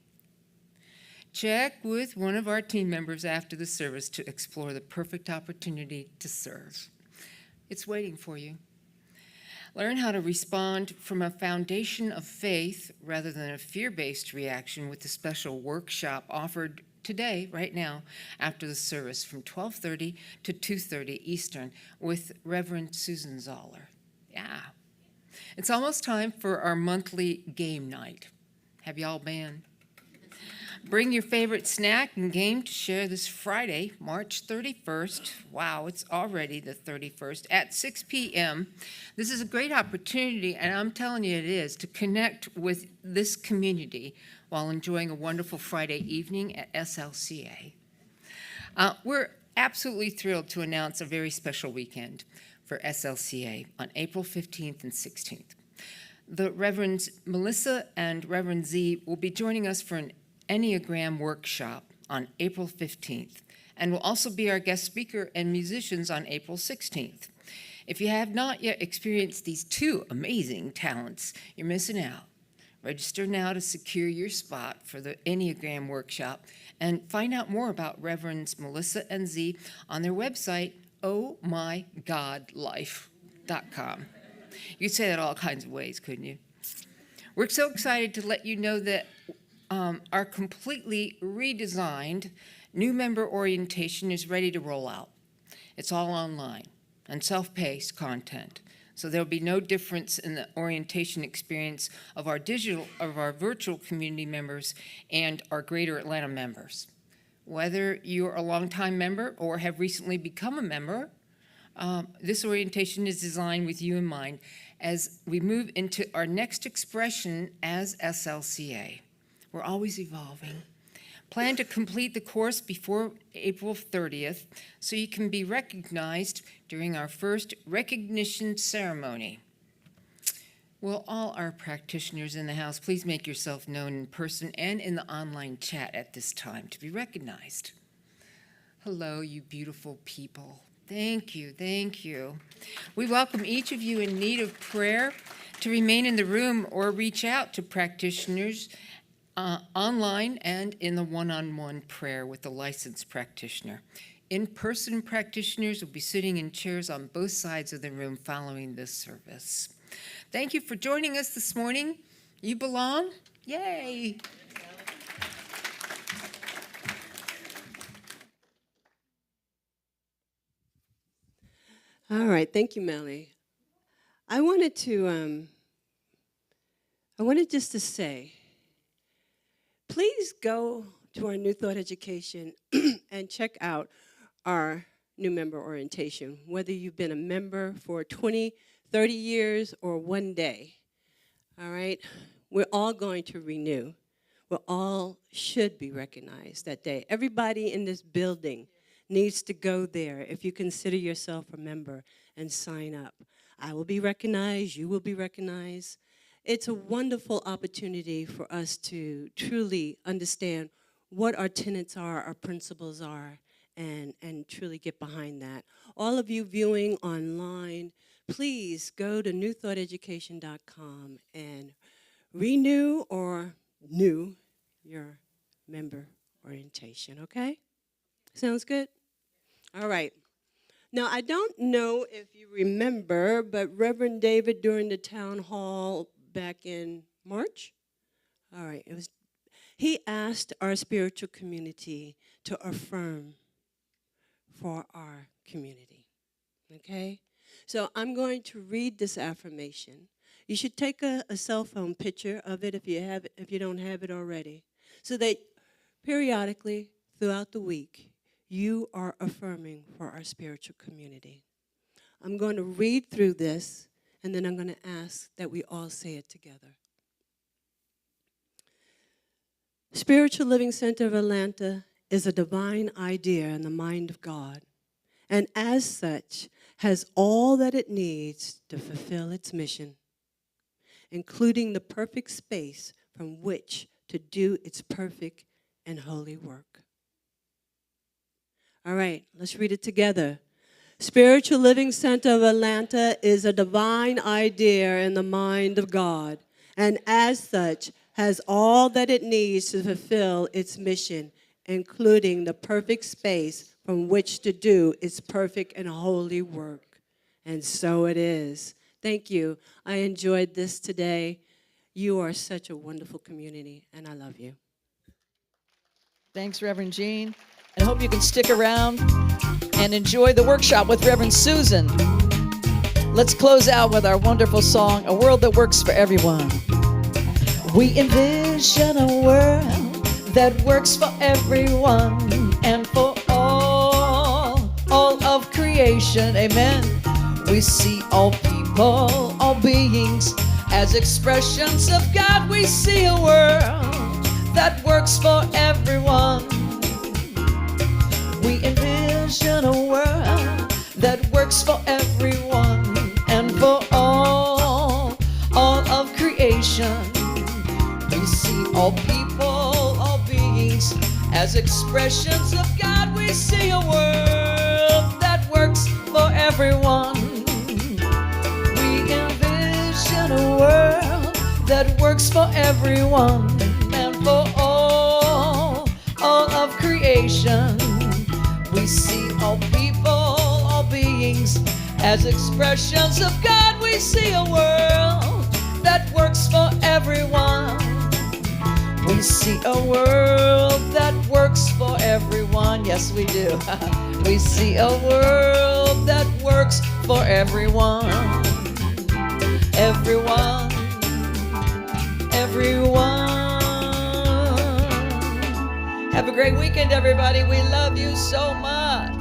Check with one of our team members after the service to explore the perfect opportunity to serve. It's waiting for you. Learn how to respond from a foundation of faith rather than a fear-based reaction with the special workshop offered today, right now, after the service from 12:30 to 2:30 Eastern with Reverend Susan Zoller. Yeah. It's almost time for our monthly game night. Have y'all been? Bring your favorite snack and game to share this Friday, March 31st. Wow, it's already the 31st at 6 p.m. This is a great opportunity, and I'm telling you it is, to connect with this community while enjoying a wonderful Friday evening at SLCA. We're absolutely thrilled to announce a very special weekend for SLCA on April 15th and 16th. The Reverends Melissa and Reverend Z will be joining us for an Enneagram workshop on April 15th, and will also be our guest speaker and musicians on April 16th. If you have not yet experienced these two amazing talents, you're missing out. Register now to secure your spot for the Enneagram workshop and find out more about Reverends Melissa and Z on their website, ohmygodlife.com. You could say that all kinds of ways, couldn't you? We're so excited to let you know that our completely redesigned new member orientation is ready to roll out. It's all online and self-paced content. So there'll be no difference in the orientation experience of our virtual community members and our Greater Atlanta members. Whether you're a longtime member or have recently become a member, this orientation is designed with you in mind as we move into our next expression as SLCA. We're always evolving. Plan to complete the course before April 30th so you can be recognized during our first recognition ceremony. Will all our practitioners in the house please make yourself known in person and in the online chat at this time to be recognized? Hello, you beautiful people. Thank you. Thank you. We welcome each of you in need of prayer to remain in the room or reach out to practitioners online and in the one-on-one prayer with a licensed practitioner. In-person practitioners will be sitting in chairs on both sides of the room following this service. Thank you for joining us this morning. You belong? Yay! All right, thank you, Melly. I wanted just to say, please go to our New Thought Education and check out our new member orientation, whether you've been a member for 20, 30 years or one day. All right? We're all going to renew. We all should be recognized that day. Everybody in this building needs to go there if you consider yourself a member and sign up. I will be recognized. You will be recognized. It's a wonderful opportunity for us to truly understand what our tenets are, our principles are, and truly get behind that. All of you viewing online, please go to newthoughteducation.com and renew or new your member orientation, okay? Sounds good? All right. Now, I don't know if you remember, but Reverend David during the town hall back in March, all right, he asked our spiritual community to affirm for our community, okay? So I'm going to read this affirmation. You should take a cell phone picture of it if you don't have it already, so that periodically throughout the week, you are affirming for our spiritual community. I'm going to read through this, and then I'm going to ask that we all say it together. Spiritual Living Center of Atlanta is a divine idea in the mind of God, and as such, has all that it needs to fulfill its mission, including the perfect space from which to do its perfect and holy work. All right, let's read it together. Spiritual Living Center of Atlanta is a divine idea in the mind of God, and as such, has all that it needs to fulfill its mission, including the perfect space from which to do its perfect and holy work. And so it is. Thank you. I enjoyed this today. You are such a wonderful community, and I love you. Thanks, Reverend Jean. And I hope you can stick around and enjoy the workshop with Reverend Susan. Let's close out with our wonderful song, A World That Works for Everyone. We envision a world that works for everyone and for all of creation. Amen. We see all people, all beings as expressions of God. We see a world that works for everyone. We envision a world that works for everyone and for all of creation. We see all people, all beings as expressions of God. We see a world that works for everyone. We envision a world that works for everyone and for all of creation. We see all people, all beings as expressions of God. We see a world that works for everyone. We see a world that works for everyone. Yes, we do. We see a world that works for everyone. Everyone. Everyone. Have a great weekend, everybody. We love you so much.